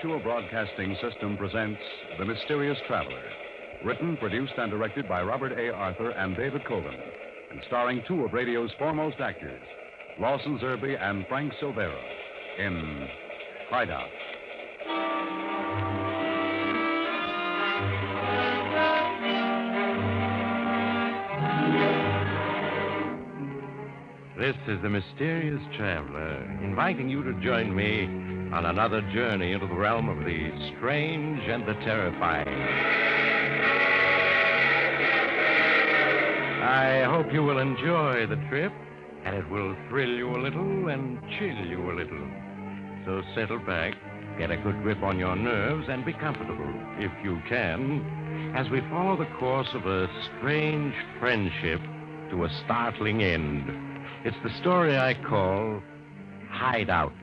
Mutual Broadcasting System presents The Mysterious Traveler. Written, produced, and directed by Robert A. Arthur and David Coben. And starring two of radio's foremost actors, Lawson Zerbe and Frank Silvera, in Hideout. This is the Mysterious Traveler, inviting you to join me on another journey into the realm of the strange and the terrifying. I hope you will enjoy the trip, and it will thrill you a little and chill you a little. So settle back, get a good grip on your nerves, and be comfortable, if you can, as we follow the course of a strange friendship to a startling end. It's the story I call Hideout.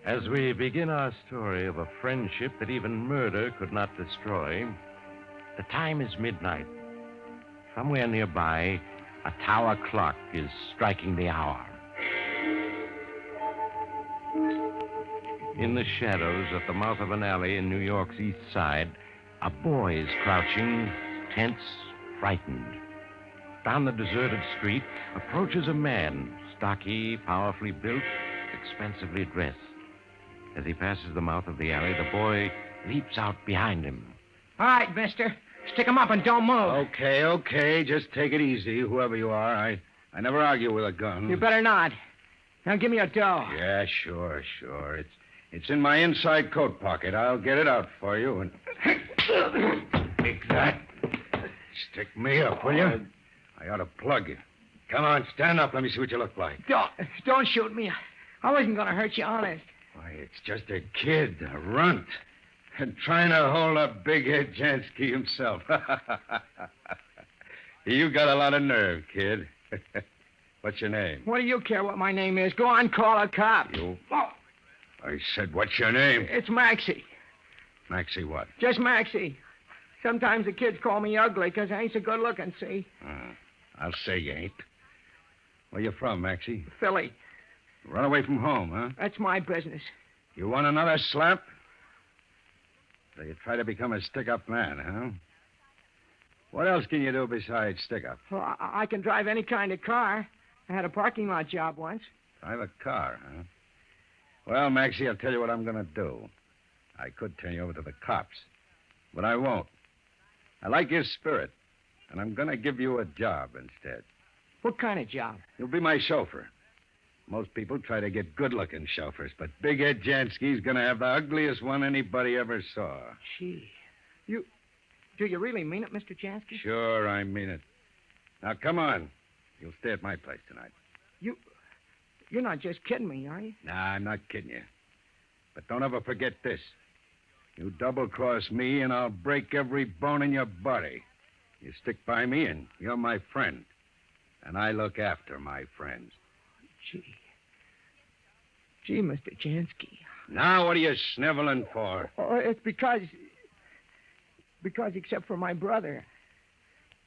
As we begin our story of a friendship that even murder could not destroy, the time is midnight. Somewhere nearby, a tower clock is striking the hour. In the shadows at the mouth of an alley in New York's East Side, a boy is crouching, tense, frightened. Down the deserted street approaches a man, stocky, powerfully built, expensively dressed. As he passes the mouth of the alley, the boy leaps out behind him. All right, mister. Stick 'em up and don't move. Okay. Just take it easy, whoever you are. I never argue with a gun. You better not. Now give me your dough. Yeah, sure. It's in my inside coat pocket. I'll get it out for you and... Take that. Stick me up, will you? I ought to plug you. Come on, stand up. Let me see what you look like. Don't shoot me. I wasn't going to hurt you, honest. Why, it's just a kid, a runt, and trying to hold up Big Head Jansky himself. You got a lot of nerve, kid. What's your name? What do you care what my name is? Go on, call a cop. You? Oh. I said, what's your name? It's Maxie. Maxie what? Just Maxie. Sometimes the kids call me ugly because I ain't so good looking, see? I'll say you ain't. Where you from, Maxie? Philly. Run away from home, huh? That's my business. You want another slap? So you try to become a stick-up man, huh? What else can you do besides stick-up? Well, I can drive any kind of car. I had a parking lot job once. Drive a car, huh? Well, Maxie, I'll tell you what I'm going to do. I could turn you over to the cops, but I won't. I like your spirit, and I'm going to give you a job instead. What kind of job? You'll be my chauffeur. Most people try to get good-looking chauffeurs, but Big Ed Jansky's going to have the ugliest one anybody ever saw. Gee. Do you really mean it, Mr. Jansky? Sure, I mean it. Now, come on. You'll stay at my place tonight. You're not just kidding me, are you? Nah, I'm not kidding you. But don't ever forget this. You double-cross me, and I'll break every bone in your body. You stick by me, and you're my friend. And I look after my friends. Gee, Mr. Jansky. Now, what are you sniveling for? Oh, it's because except for my brother,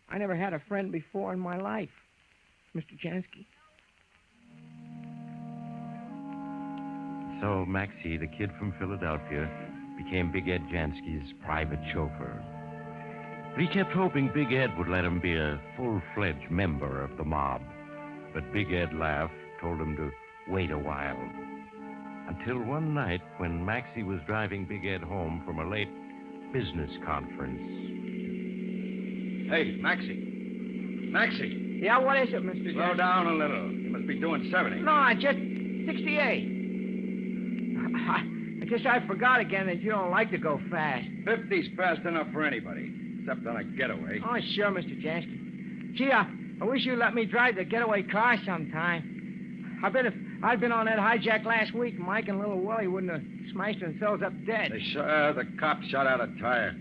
I never had a friend before in my life, Mr. Jansky. So Maxie, the kid from Philadelphia, became Big Ed Jansky's private chauffeur. But he kept hoping Big Ed would let him be a full-fledged member of the mob. But Big Ed laughed, told him to wait a while. Until one night when Maxie was driving Big Ed home from a late business conference. Hey, Maxie. Maxie. Yeah, what is it, Mr. Jansky? Slow down a little. You must be doing 70. No, just 68. I guess I forgot again that you don't like to go fast. 50's fast enough for anybody, except on a getaway. Oh, sure, Mr. Jansky. Gee, I wish you'd let me drive the getaway car sometime. I'd been on that hijack last week. Mike and little Willie wouldn't have smashed themselves up dead. The cop shot out a tire.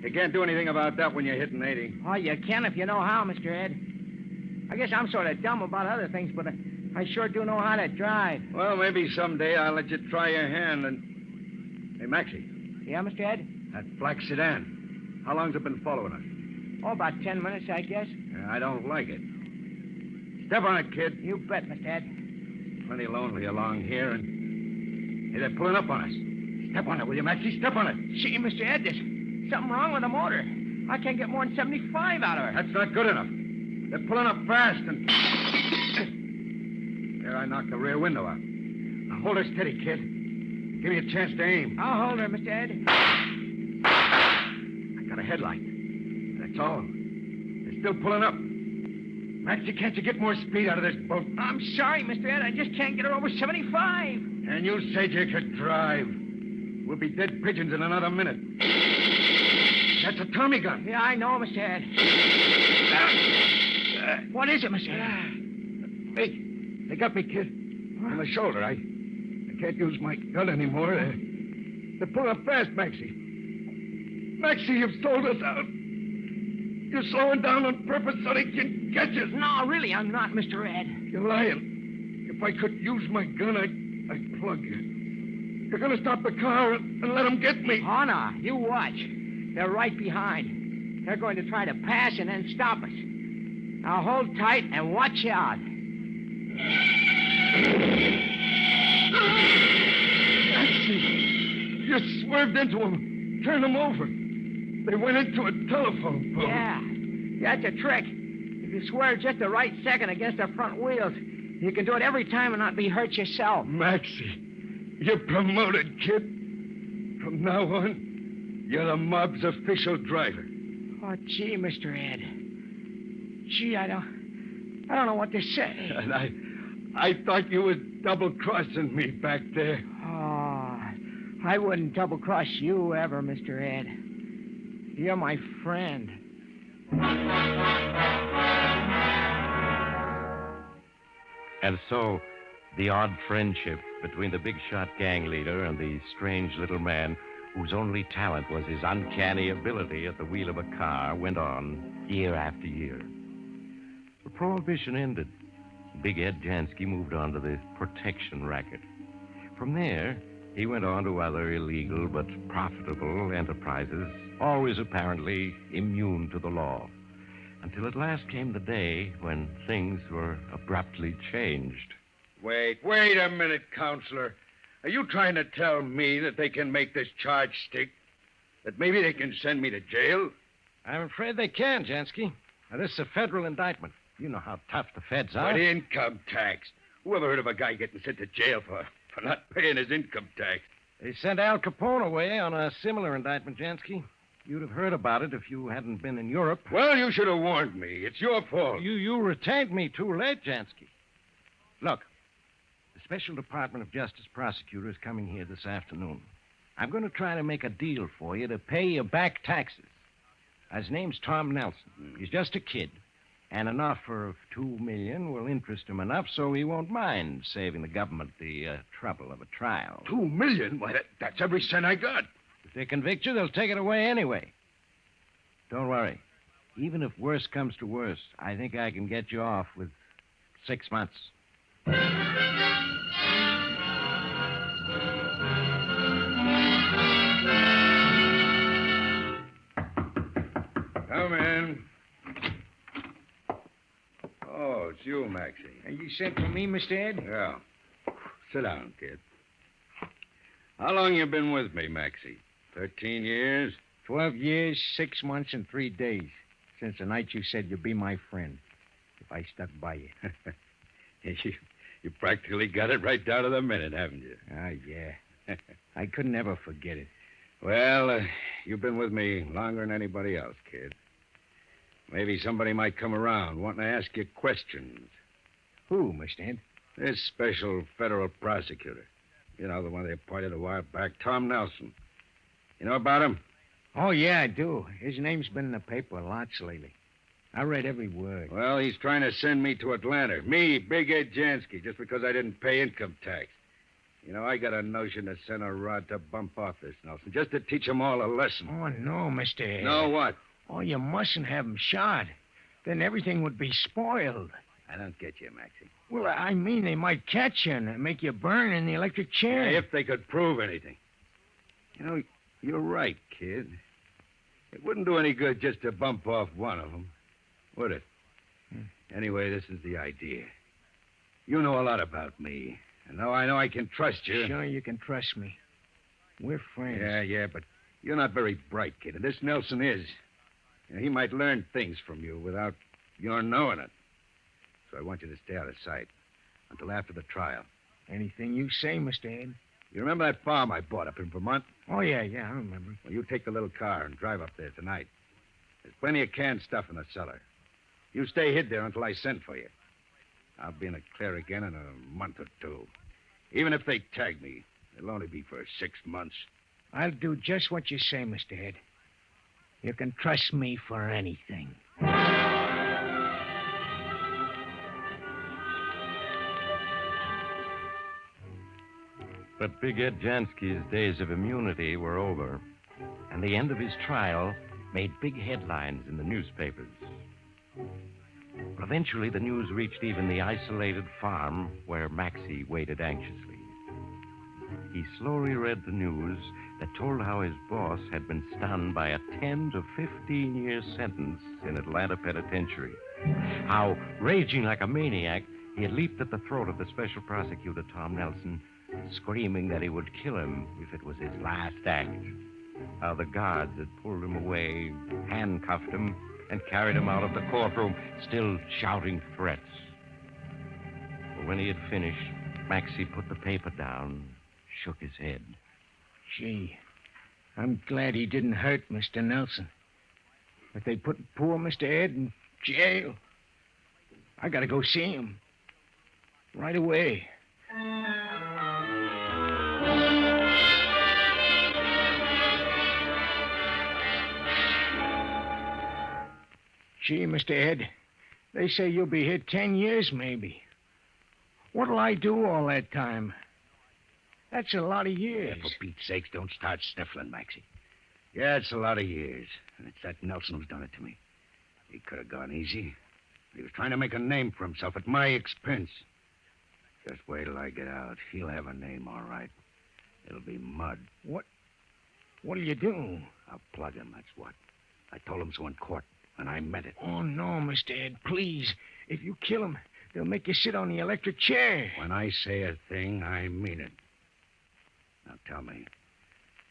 You can't do anything about that when you're hitting 80. Oh, you can if you know how, Mr. Ed. I guess I'm sort of dumb about other things, but I sure do know how to drive. Well, maybe someday I'll let you try your hand and... Hey, Maxie. Yeah, Mr. Ed? That black sedan. How long's it been following us? Oh, about 10 minutes, I guess. Yeah, I don't like it. Step on it, kid. You bet, Mr. Ed. Plenty lonely along here, and... Hey, they're pulling up on us. Step on it, will you, Maxie? Step on it. Gee, Mr. Ed, there's something wrong with the motor. I can't get more than 75 out of her. That's not good enough. They're pulling up fast, and... There, I knocked the rear window out. Now, hold her steady, kid. Give me a chance to aim. I'll hold her, Mr. Ed. I got a headlight. That's all. They're still pulling up. Maxie, can't you get more speed out of this boat? I'm sorry, Mr. Ed. I just can't get her over 75. And you said you could drive. We'll be dead pigeons in another minute. That's a Tommy gun. Yeah, I know, Mr. Ed. What is it, Mr. Ed? They got me, kid. On the shoulder. I can't use my gun anymore. They're pulling up fast, Maxie. Maxie, you've sold us out. You're slowing down on purpose so they can catch us. No, really, I'm not, Mr. Ed. You're lying. If I could use my gun, I'd plug you. You're going to stop the car and let them get me. Oh, no. You watch. They're right behind. They're going to try to pass and then stop us. Now hold tight and watch out. Maxie, you swerved into them. Turned them over. They went into a telephone pole. Yeah. That's a trick. If you swerve just the right second against the front wheels, you can do it every time and not be hurt yourself. Maxie, you're promoted, kid. From now on, you're the mob's official driver. Oh, gee, Mr. Ed. Gee, I don't know what to say. And I thought you was double-crossing me back there. Oh, I wouldn't double-cross you ever, Mr. Ed. You're my friend. And so, the odd friendship between the big shot gang leader and the strange little man whose only talent was his uncanny ability at the wheel of a car went on year after year. The Prohibition ended. Big Ed Jansky moved on to the protection racket. From there, he went on to other illegal but profitable enterprises, always apparently immune to the law, until at last came the day when things were abruptly changed. Wait a minute, Counselor. Are you trying to tell me that they can make this charge stick? That maybe they can send me to jail? I'm afraid they can, Jansky. Now, this is a federal indictment. You know how tough the feds are. But income tax. Who ever heard of a guy getting sent to jail for not paying his income tax? They sent Al Capone away on a similar indictment, Jansky. You'd have heard about it if you hadn't been in Europe. Well, you should have warned me. It's your fault. You retained me too late, Jansky. Look, the Special Department of Justice prosecutor is coming here this afternoon. I'm going to try to make a deal for you to pay your back taxes. His name's Tom Nelson. He's just a kid. And an offer of $2 million will interest him enough so he won't mind saving the government the trouble of a trial. $2 million? Why, that's every cent I got. If they convict you, they'll take it away anyway. Don't worry. Even if worse comes to worse, I think I can get you off with 6 months. Come in. Oh, it's you, Maxie. And you sent for me, Mr. Ed? Yeah. Sit down, kid. How long you been with me, Maxie? 13 years? 12 years, 6 months, and 3 days. Since the night you said you'd be my friend. If I stuck by you. You practically got it right down to the minute, haven't you? Ah, yeah. I couldn't ever forget it. Well, you've been with me longer than anybody else, kid. Maybe somebody might come around wanting to ask you questions. Who, Mr. Ed? This special federal prosecutor. You know, the one they appointed a while back, Tom Nelson. You know about him? Oh, yeah, I do. His name's been in the paper lots lately. I read every word. Well, he's trying to send me to Atlanta. Me, Big Ed Jansky, just because I didn't pay income tax. You know, I got a notion to send a rod to bump off this Nelson, just to teach them all a lesson. Oh, no, Mr. Ed. No, what? Oh, you mustn't have him shot. Then everything would be spoiled. I don't get you, Maxie. Well, I mean, they might catch you and make you burn in the electric chair. If they could prove anything. You You're right, kid. It wouldn't do any good just to bump off one of them, would it? Anyway, this is the idea. You know a lot about me, and now I know I can trust you. Sure, you can trust me. We're friends. Yeah, but you're not very bright, kid, and this Nelson is. He might learn things from you without your knowing it. So I want you to stay out of sight until after the trial. Anything you say, Mr. Ed. You remember that farm I bought up in Vermont? Oh, yeah, I remember. Well, you take the little car and drive up there tonight. There's plenty of canned stuff in the cellar. You stay hid there until I send for you. I'll be in the clear again in a month or two. Even if they tag me, it'll only be for 6 months. I'll do just what you say, Mr. Ed. You can trust me for anything. But Big Ed Jansky's days of immunity were over, and the end of his trial made big headlines in the newspapers. But eventually, the news reached even the isolated farm where Maxie waited anxiously. He slowly read the news that told how his boss had been stunned by a 10 to 15-year sentence in Atlanta Penitentiary. How, raging like a maniac, he had leaped at the throat of the special prosecutor, Tom Nelson, screaming that he would kill him if it was his last act. How the guards had pulled him away, handcuffed him, and carried him out of the courtroom, still shouting threats. But when he had finished, Maxie put the paper down, shook his head. Gee, I'm glad he didn't hurt Mr. Nelson. But they put poor Mr. Ed in jail. I gotta go see him. Right away. Gee, Mr. Ed, they say you'll be here 10 years, maybe. What'll I do all that time? That's a lot of years. For Pete's sakes, don't start sniffling, Maxie. Yeah, it's a lot of years. And it's that Nelson who's done it to me. He could have gone easy. He was trying to make a name for himself at my expense. Just wait till I get out. He'll have a name, all right. It'll be mud. What'll you do? I'll plug him, that's what. I told him so in court, and I meant it. Oh, no, Mr. Ed, please. If you kill him, they'll make you sit on the electric chair. When I say a thing, I mean it. Now tell me,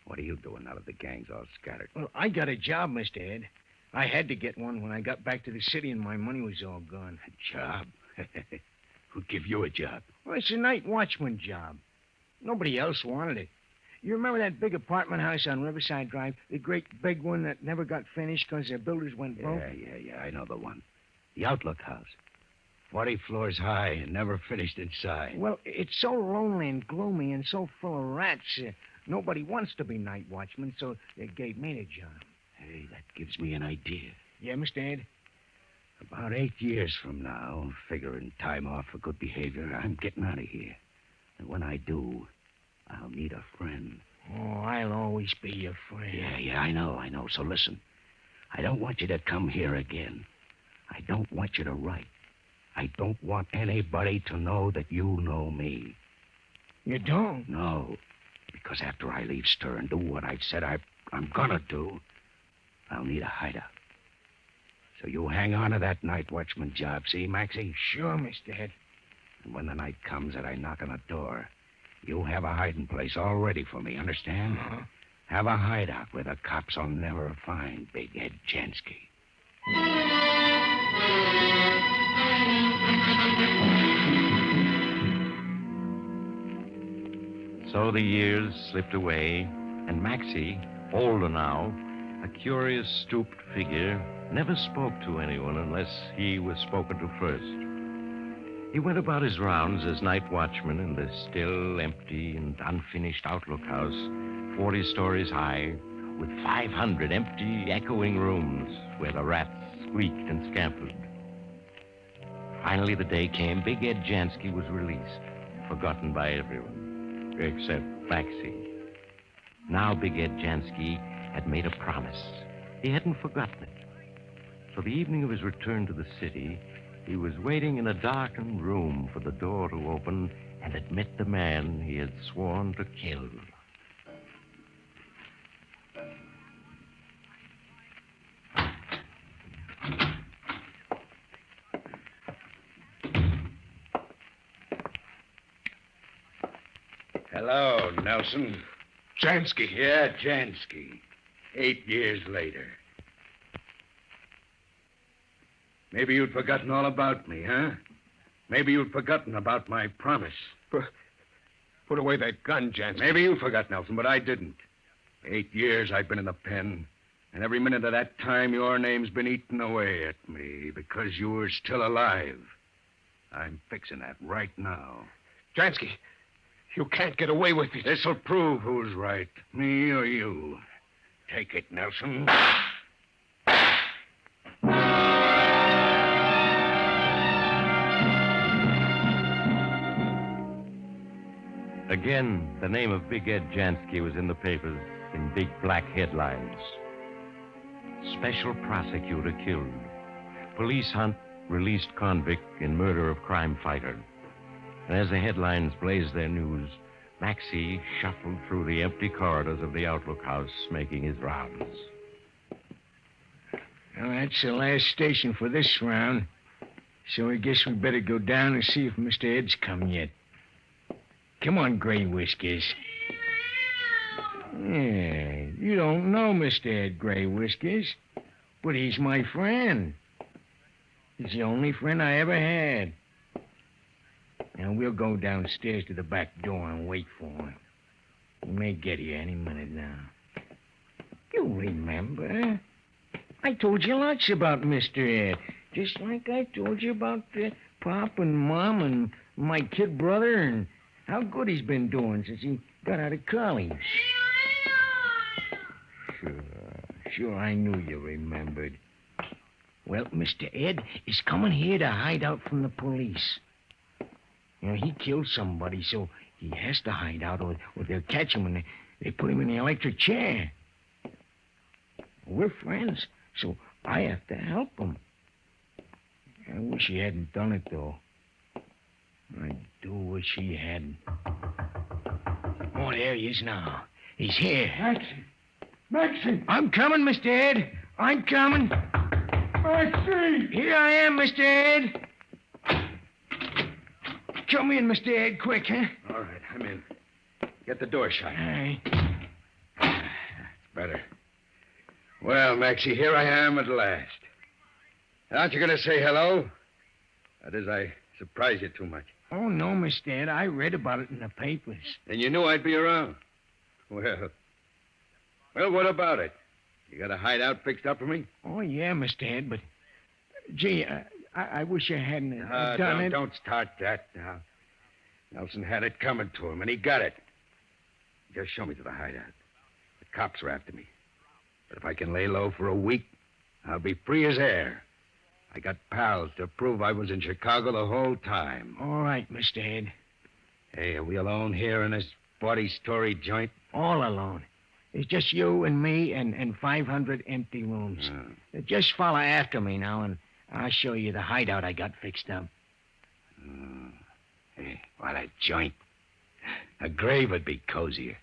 what are you doing now that the gang's all scattered? Well, I got a job, Mr. Ed. I had to get one when I got back to the city and my money was all gone. A job? Who'd give you a job? Well, it's a night watchman job. Nobody else wanted it. You remember that big apartment house on Riverside Drive? The great big one that never got finished because the builders went broke? Yeah, I know the one. The Outlook House. 40 floors high and never finished inside. Well, it's so lonely and gloomy and so full of rats. Nobody wants to be night watchman, so they gave me the job. Hey, that gives me an idea. Yeah, Mr. Ed? About 8 years from now, figuring time off for good behavior, I'm getting out of here. And when I do, I'll need a friend. Oh, I'll always be your friend. Yeah, I know. So listen. I don't want you to come here again. I don't want you to write. I don't want anybody to know that you know me. You don't? No. Because after I leave stir and do what I've said I'm gonna do, I'll need a hideout. So you hang on to that night watchman job, see, Maxie? Sure, Mr. Ed. And when the night comes that I knock on the door, you have a hiding place all ready for me, understand? Uh-huh. Have a hideout where the cops will never find Big Ed Jansky. So the years slipped away, and Maxie, older now, a curious stooped figure, never spoke to anyone unless he was spoken to first. He went about his rounds as night watchman in the still, empty, and unfinished Outlook House, 40 stories high, with 500 empty, echoing rooms where the rats squeaked and scampered. Finally, the day came. Big Ed Jansky was released, forgotten by everyone, except Maxie. Now Big Ed Jansky had made a promise. He hadn't forgotten it. So the evening of his return to the city, he was waiting in a darkened room for the door to open and admit the man he had sworn to kill. Hello, Nelson. Jansky. Yeah, Jansky. 8 years later. Maybe you'd forgotten all about me, huh? Maybe you'd forgotten about my promise. Put away that gun, Jansky. Maybe you forgot, Nelson, but I didn't. 8 years I've been in the pen, and every minute of that time your name's been eaten away at me because you were still alive. I'm fixing that right now. Jansky, you can't get away with it. This'll prove who's right, me or you. Take it, Nelson. Again, the name of Big Ed Jansky was in the papers in big black headlines. Special prosecutor killed. Police hunt released convict in murder of crime fighter. And as the headlines blazed their news, Maxie shuffled through the empty corridors of the Outlook House, making his rounds. Well, that's the last station for this round. So I guess we better go down and see if Mr. Ed's come yet. Come on, Gray Whiskers. Yeah, you don't know Mr. Ed Gray Whiskers, but he's my friend. He's the only friend I ever had. Now, we'll go downstairs to the back door and wait for him. He may get here any minute now. You remember? I told you lots about Mr. Ed, just like I told you about Pop and Mom and my kid brother and how good he's been doing since he got out of college. Sure, I knew you remembered. Well, Mr. Ed is coming here to hide out from the police. You know, he killed somebody, so he has to hide out or they'll catch him and they put him in the electric chair. We're friends, so I have to help him. I wish he hadn't done it, though. I do wish he hadn't. Oh, there he is now. He's here. Maxie! I'm coming, Mr. Ed. I'm coming. Maxie! Here I am, Mr. Ed. Come in, Mr. Ed, quick, huh? All right, I'm in. Get the door shut. All right. Better. Well, Maxie, here I am at last. Aren't you going to say hello? That is, I surprise you too much. Oh, no, Mr. Ed. I read about it in the papers. Then you knew I'd be around. Well, what about it? You got a hideout fixed up for me? Oh, yeah, Mr. Ed, but... Gee, I wish I hadn't done it. Don't start that now. Nelson had it coming to him, and he got it. Just show me to the hideout. The cops are after me. But if I can lay low for a week, I'll be free as air. I got pals to prove I was in Chicago the whole time. All right, Mr. Ed. Hey, are we alone here in this 40-story joint? All alone. It's just you and me and 500 empty rooms. Just follow after me now, and I'll show you the hideout I got fixed up. Hey, what a joint. A grave would be cozier.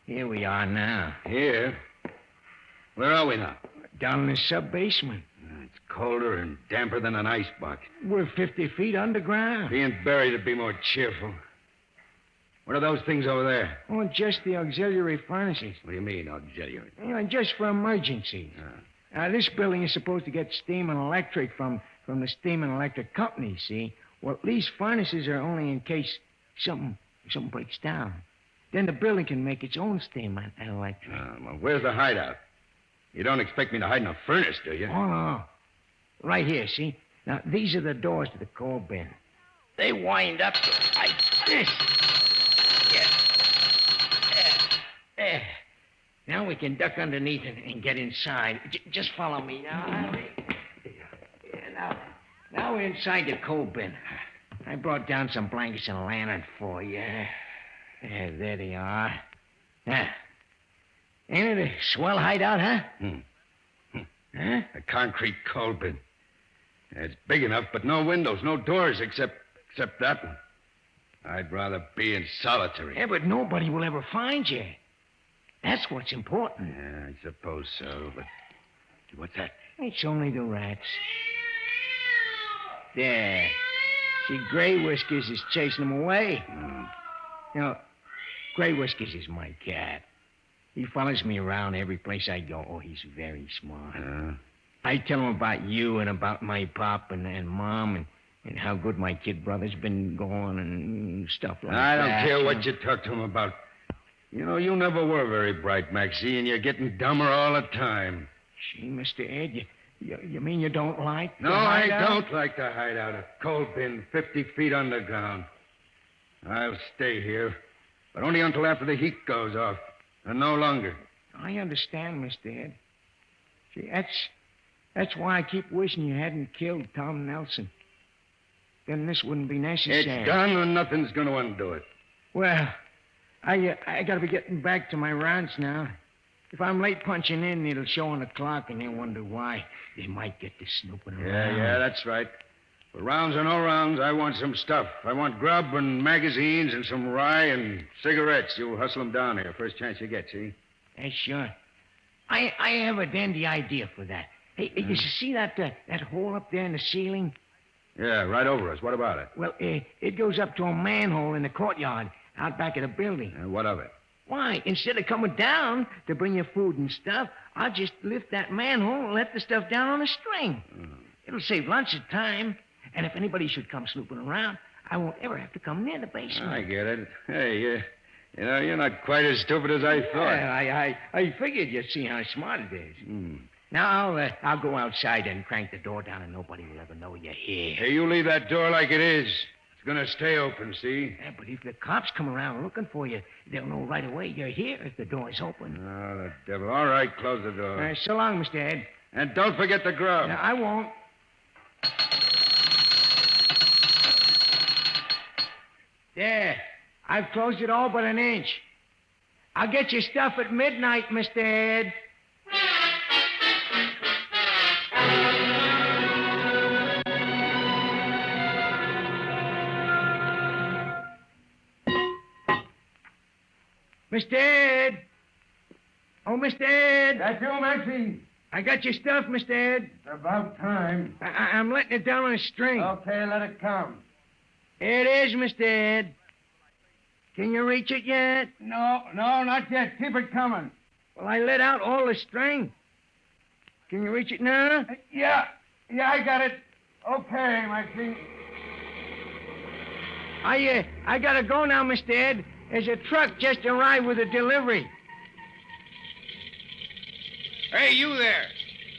Here we are now. Here? Where are we now? Down in the sub-basement. It's colder and damper than an icebox. We're 50 feet underground. Being buried would be more cheerful. What are those things over there? Oh, just the auxiliary furnaces. What do you mean, auxiliary? You know, just for emergencies. This building is supposed to get steam and electric from the steam and electric company, see? Well, these furnaces are only in case something breaks down. Then the building can make its own steam and electric. Well, where's the hideout? You don't expect me to hide in a furnace, do you? Oh, no. Right here, see? Now, these are the doors to the coal bin. They wind up like this. There. Now we can duck underneath and get inside. Just follow me now. Now we're inside the coal bin. I brought down some blankets and a lantern for you. There they are. Ain't it a swell hideout, huh? Huh? A concrete coal bin. It's big enough, but no windows, no doors except that one. I'd rather be in solitary. Yeah, but nobody will ever find you. That's what's important. Yeah, I suppose so, but... What's that? It's only the rats. There. See, Gray Whiskers is chasing them away. You know, Gray Whiskers is my cat. He follows me around every place I go. Oh, he's very smart. I tell him about you and about my pop and Mom and how good my kid brother's been going and stuff like that. I don't care what you talk to him about. You know, you never were very bright, Maxie, and you're getting dumber all the time. Gee, Mr. Ed, you mean you don't like No, the I hideout? don't like the hideout. A coal bin 50 feet underground. I'll stay here, but only until after the heat goes off, and no longer. I understand, Mr. Ed. See, that's why I keep wishing you hadn't killed Tom Nelson. Then this wouldn't be necessary. It's done, and nothing's going to undo it. Well, I got to be getting back to my ranch now. If I'm late punching in, it'll show on the clock, and they'll wonder why. They might get to snooping around. Yeah, that's right. For rounds or no rounds, I want some stuff. I want grub and magazines and some rye and cigarettes. You hustle them down here first chance you get, see? Yeah, sure. I have a dandy idea for that. Hey, you see that hole up there in the ceiling? Yeah, right over us. What about it? Well, it goes up to a manhole in the courtyard out back of the building. What of it? Why, instead of coming down to bring you food and stuff, I'll just lift that manhole and let the stuff down on a string. It'll save lots of time. And if anybody should come snooping around, I won't ever have to come near the basement. I get it. Hey, you know, you're not quite as stupid as I thought. Yeah, I figured you'd see how smart it is. Now, I'll go outside and crank the door down, and nobody will ever know you're here. Hey, you leave that door like it is. It's going to stay open, see? Yeah, but if the cops come around looking for you, they'll know right away you're here if the door's open. Oh, the devil. All right, close the door. So long, Mr. Ed. And don't forget the grub. No, I won't. There. I've closed it all but an inch. I'll get your stuff at midnight, Mr. Ed. Mr. Ed! Oh, Mr. Ed! That's you, Maxie. I got your stuff, Mr. Ed. It's about time. I'm letting it down on a string. Okay, let it come. Here it is, Mr. Ed. Can you reach it yet? No, not yet. Keep it coming. Well, I let out all the string. Can you reach it now? Yeah, I got it. Okay, Maxie. I gotta go now, Mr. Ed. There's a truck just arrived with a delivery. Hey, you there.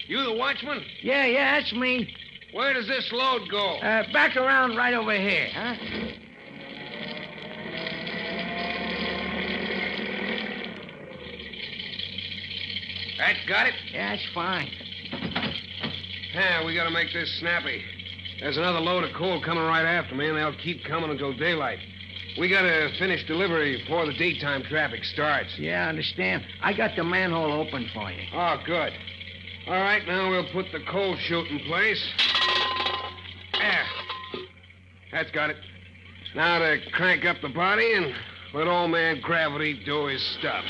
You the watchman? Yeah, that's me. Where does this load go? Back around right over here, huh? That got it? Yeah, that's fine. Yeah, we gotta make this snappy. There's another load of coal coming right after me, and they'll keep coming until daylight. We gotta finish delivery before the daytime traffic starts. Yeah, I understand. I got the manhole open for you. Oh, good. All right, now we'll put the coal chute in place. There. That's got it. Now to crank up the body and let old man Gravity do his stuff.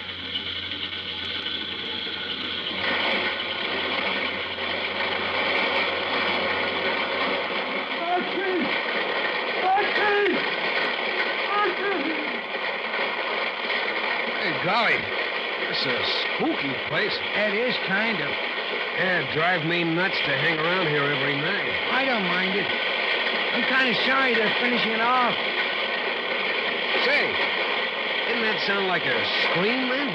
Hey, golly. This is a spooky place. It is kind of. Yeah, it'd drive me nuts to hang around here every night. I don't mind it. I'm kind of sorry they're finishing it off. Say, didn't that sound like a scream then?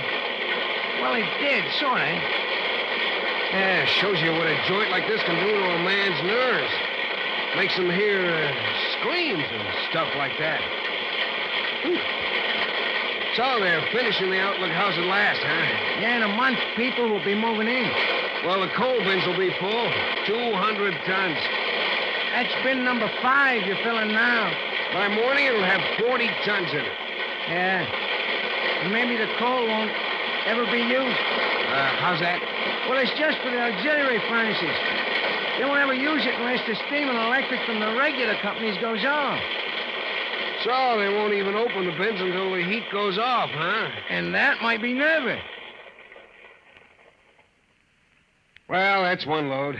Well, it did, sort of. Yeah, shows you what a joint like this can do to a man's nerves. Makes him hear screams and stuff like that. So they're finishing the Outlook House at last, huh? Yeah, in a month, people will be moving in. Well, the coal bins will be full. 200 tons. That's bin number 5 you're filling now. By morning, it'll have 40 tons in it. Yeah. And maybe the coal won't ever be used. How's that? Well, it's just for the auxiliary furnaces. They won't ever use it unless the steam and electric from the regular companies goes on. So they won't even open the bins until the heat goes off, huh? And that might be never. Well, that's one load.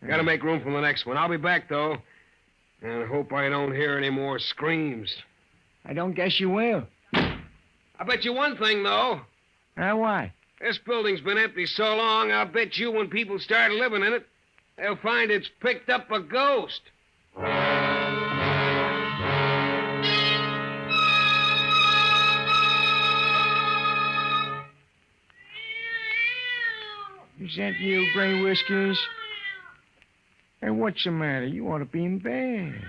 Got to make room for the next one. I'll be back, though. And I hope I don't hear any more screams. I don't guess you will. I bet you one thing, though. Why? This building's been empty so long, I'll bet you when people start living in it, they'll find it's picked up a ghost. Is that you, Gray Whiskers? Hey, what's the matter? You ought to be in bed.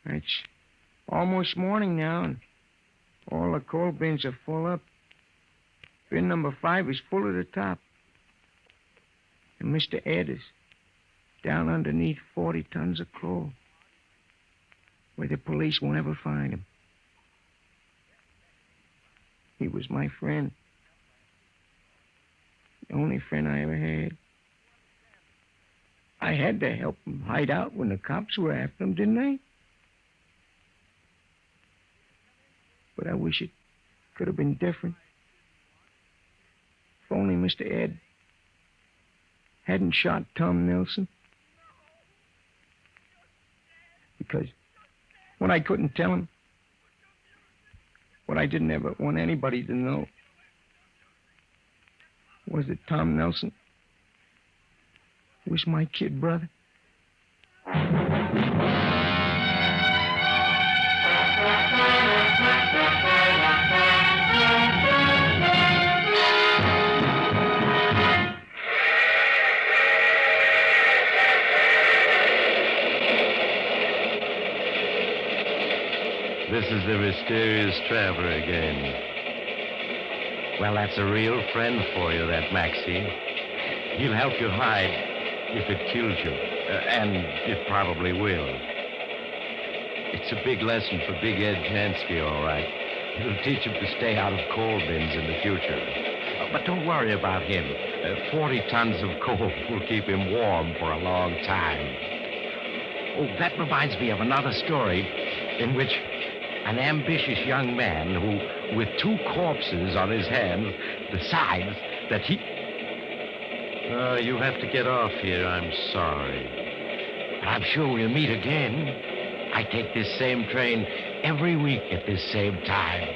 It's almost morning now, and all the coal bins are full up. Bin number 5 is full to the top. And Mr. Ed is down underneath 40 tons of coal, where the police won't ever find him. He was my friend. The only friend I ever had. I had to help him hide out when the cops were after him, didn't I? But I wish it could have been different. If only Mr. Ed hadn't shot Tom Nelson. Because when I couldn't tell him, what I didn't ever want anybody to know was that Tom Nelson was my kid brother. This is the mysterious traveler again. Well, that's a real friend for you, that Maxie. He'll help you hide if it kills you. And it probably will. It's a big lesson for Big Ed Jansky, all right. It'll teach him to stay out of coal bins in the future. But don't worry about him. 40 tons of coal will keep him warm for a long time. Oh, that reminds me of another story in which an ambitious young man who, with 2 corpses on his hands, decides that he... you have to get off here. I'm sorry. But I'm sure we'll meet again. I take this same train every week at this same time.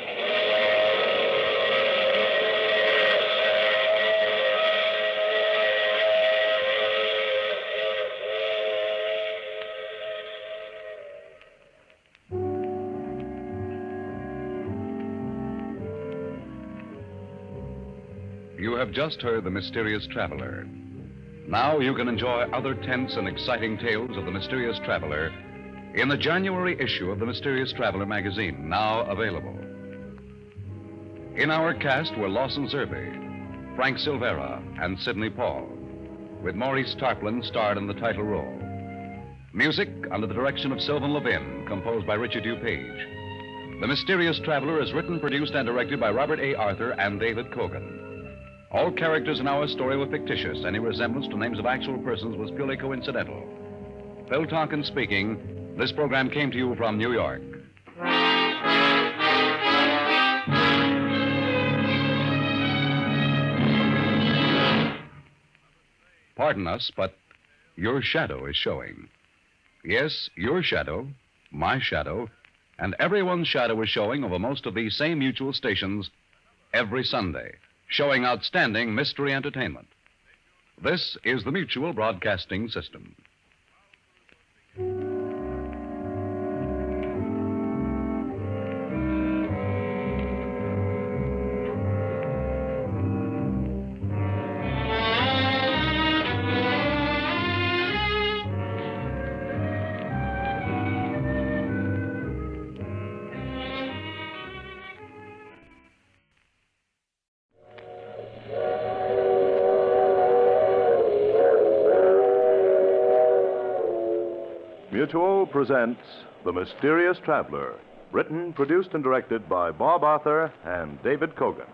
You have just heard The Mysterious Traveler. Now you can enjoy other tense and exciting tales of The Mysterious Traveler in the January issue of The Mysterious Traveler magazine, now available. In our cast were Lawson Zerbe, Frank Silvera, and Sidney Paul, with Maurice Tarplin starred in the title role. Music under the direction of Sylvan Levin, composed by Richard DuPage. The Mysterious Traveler is written, produced, and directed by Robert A. Arthur and David Kogan. All characters in our story were fictitious. Any resemblance to names of actual persons was purely coincidental. Phil Tompkins speaking. This program came to you from New York. Pardon us, but your shadow is showing. Yes, your shadow, my shadow, and everyone's shadow is showing over most of these same mutual stations every Sunday, showing outstanding mystery entertainment. This is the Mutual Broadcasting System. Mutual presents The Mysterious Traveler, written, produced, and directed by Bob Arthur and David Kogan.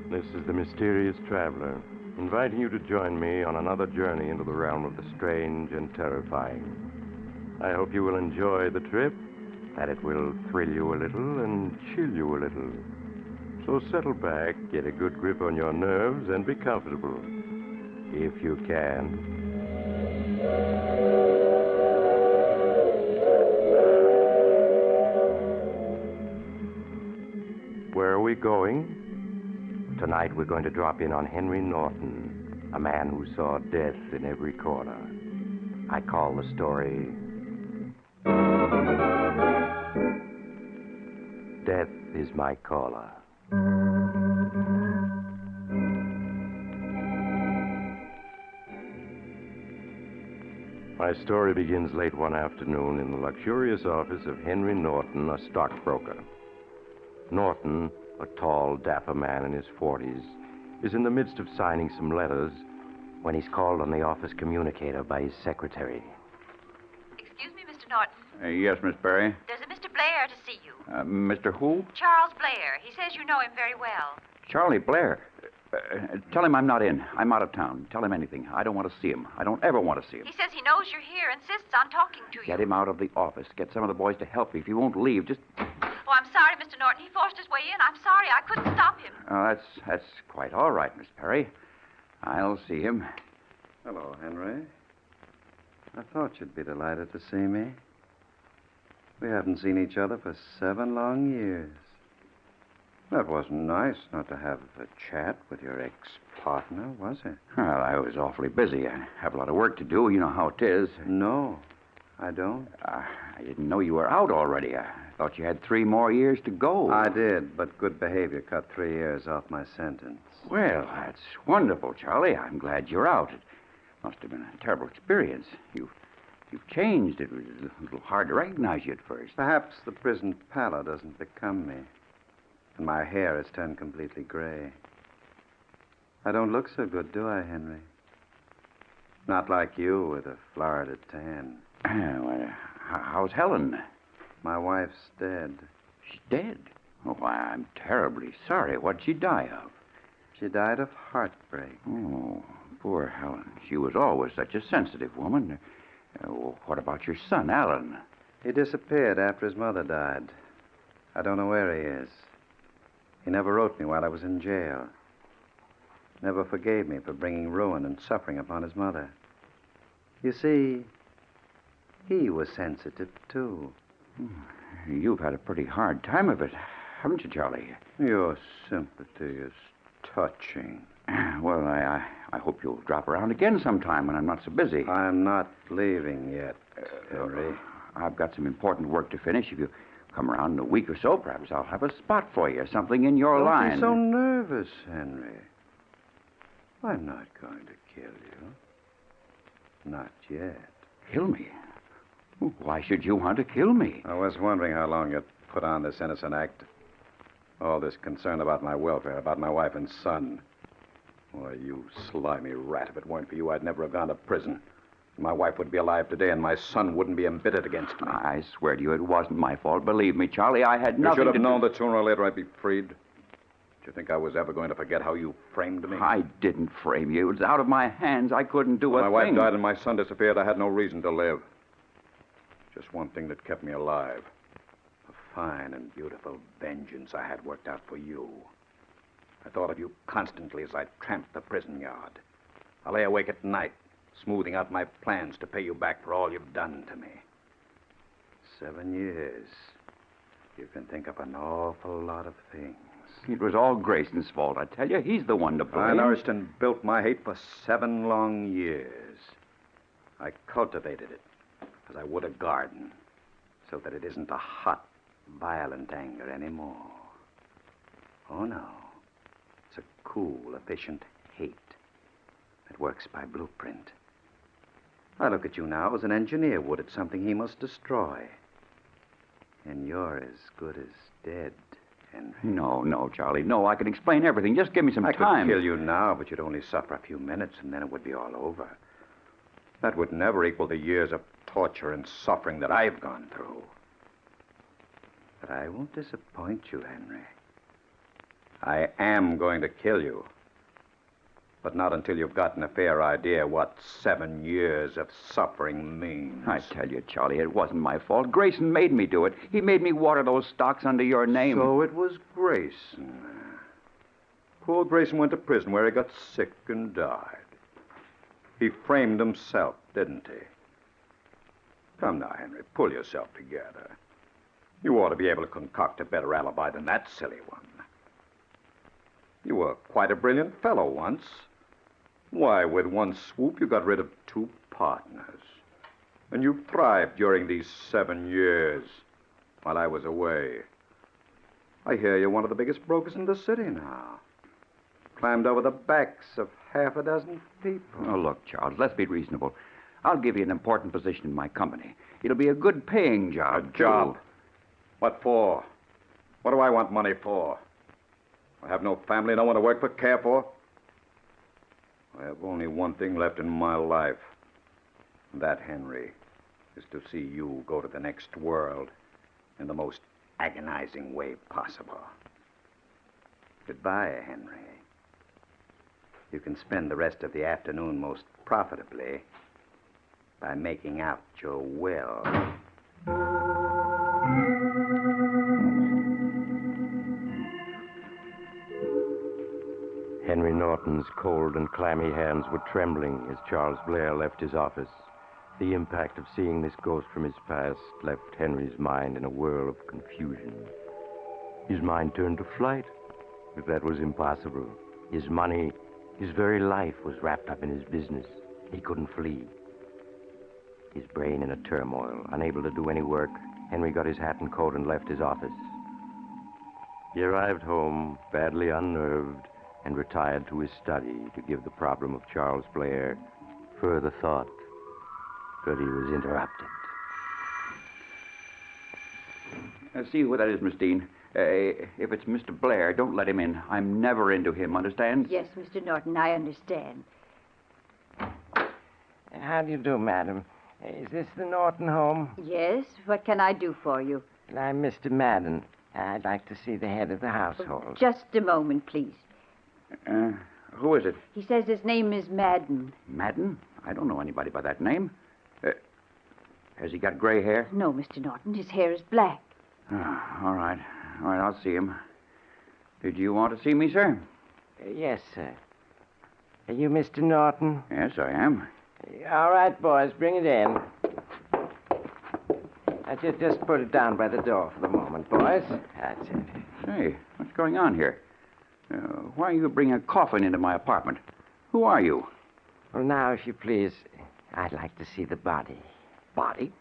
This is The Mysterious Traveler. inviting you to join me on another journey into the realm of the strange and terrifying. I hope you will enjoy the trip, that it will thrill you a little and chill you a little. So settle back, get a good grip on your nerves, and be comfortable, if you can. Where are we going? Tonight we're going to drop in on Henry Norton, a man who saw death in every corner. I call the story Death is My Caller. My story begins late one afternoon in the luxurious office of Henry Norton, a stockbroker. Norton, a tall, dapper man in his 40s, is in the midst of signing some letters when he's called on the office communicator by his secretary. Excuse me, Mr. Norton. Yes, Miss Berry. There's a Mr. Blair to see you. Mr. Who? Charles Blair. He says you know him very well. Charlie Blair. Tell him I'm not in. I'm out of town. Tell him anything. I don't want to see him. I don't ever want to see him. He says he knows you're here, insists on talking to you. Get him out of the office. Get some of the boys to help me. If he won't leave, just... Oh, I'm sorry, Mr. Norton. He forced his way in. I'm sorry. I couldn't stop him. That's quite all right, Miss Perry. I'll see him. Hello, Henry. I thought you'd be delighted to see me. We haven't seen each other for 7 long years. That wasn't nice not to have a chat with your ex-partner, was it? Well, I was awfully busy. I have a lot of work to do. You know how it is. No, I don't. I didn't know you were out already. I thought you had 3 more years to go. I did, but good behavior cut 3 years off my sentence. Well, that's wonderful, Charlie. I'm glad you're out. It must have been a terrible experience. You've changed. It was a little hard to recognize you at first. Perhaps the prison pallor doesn't become me. And my hair has turned completely gray. I don't look so good, do I, Henry? Not like you with a Florida tan. Well, how's Helen? My wife's dead. She's dead? Oh, I'm terribly sorry. What'd she die of? She died of heartbreak. Oh, poor Helen. She was always such a sensitive woman. What about your son, Alan? He disappeared after his mother died. I don't know where he is. He never wrote me while I was in jail. Never forgave me for bringing ruin and suffering upon his mother. You see, he was sensitive, too. You've had a pretty hard time of it, haven't you, Charlie? Your sympathy is touching. Well, I hope you'll drop around again sometime when I'm not so busy. I'm not leaving yet, Henry. I've got some important work to finish. If you come around in a week or so, perhaps I'll have a spot for you, something in your line. Don't be so nervous, Henry. I'm not going to kill you. Not yet. Kill me? Why should you want to kill me? I was wondering how long you'd put on this innocent act. All this concern about my welfare, about my wife and son. Why, you slimy rat, if it weren't for you, I'd never have gone to prison. My wife would be alive today, and my son wouldn't be embittered against me. I swear to you, it wasn't my fault. Believe me, Charlie, I had nothing You should have to known that sooner or later I'd be freed. Did you think I was ever going to forget how you framed me? I didn't frame you. It was out of my hands. I couldn't do When a my thing. wife died and my son disappeared, I had no reason to live. Just one thing that kept me alive. A fine and beautiful vengeance I had worked out for you. I thought of you constantly as I tramped the prison yard. I lay awake at night, smoothing out my plans to pay you back for all you've done to me. 7 years. You can think of an awful lot of things. It was all Grayson's fault. I tell you, he's the one to blame. I nourished and built my hate for 7 long years. I cultivated it as I would a garden, so that it isn't a hot, violent anger anymore. Oh, no. It's a cool, efficient hate that works by blueprint. I look at you now as an engineer would at something he must destroy. And you're as good as dead, Henry. No, Charlie. No, I can explain everything. Just give me some I time. could kill you now, but you'd only suffer a few minutes, and then it would be all over. That would never equal the years of torture and suffering that I've gone through. But I won't disappoint you, Henry. I am going to kill you. But not until you've gotten a fair idea what 7 years of suffering means. I tell you, Charlie, it wasn't my fault. Grayson made me do it. He made me water those stocks under your name. So it was Grayson. Poor Grayson went to prison where he got sick and died. He framed himself, didn't he? Come now, Henry, pull yourself together. You ought to be able to concoct a better alibi than that silly one. You were quite a brilliant fellow once. Why, with one swoop, you got rid of 2 partners. And you thrived during these 7 years while I was away. I hear you're one of the biggest brokers in the city now. Climbed over the backs of half a dozen people. Oh, look, Charles, let's be reasonable. I'll give you an important position in my company. It'll be a good paying job. A job? What for? What do I want money for? I have no family, no one to work for, care for. I have only one thing left in my life. And that, Henry, is to see you go to the next world in the most agonizing way possible. Goodbye, Henry. You can spend the rest of the afternoon most profitably by making out your will. Henry Norton's cold and clammy hands were trembling as Charles Blair left his office. The impact of seeing this ghost from his past left Henry's mind in a whirl of confusion. His mind turned to flight, but that was impossible. His money, his very life was wrapped up in his business. He couldn't flee. His brain in a turmoil, unable to do any work, Henry got his hat and coat and left his office. He arrived home, badly unnerved, and retired to his study to give the problem of Charles Blair further thought. But he was interrupted. See who that is, Miss Dean. If it's Mr. Blair, don't let him in. I'm never into him, understand? Yes, Mr. Norton, I understand. How do you do, madam? Is this the Norton home? Yes, what can I do for you? I'm Mr. Madden. I'd like to see the head of the household. Just a moment, please. Who is it? He says his name is Madden. Madden? I don't know anybody by that name. Has he got gray hair? No, Mr. Norton, his hair is black. All right. All right, I'll see him. Did you want to see me, sir? Yes, sir. Are you Mr. Norton? Yes, I am. All right, boys, bring it in. Just put it down by the door for the moment, boys. That's it. Say, what's going on here? Why are you bringing a coffin into my apartment? Who are you? Well, now, if you please, I'd like to see the body. Body?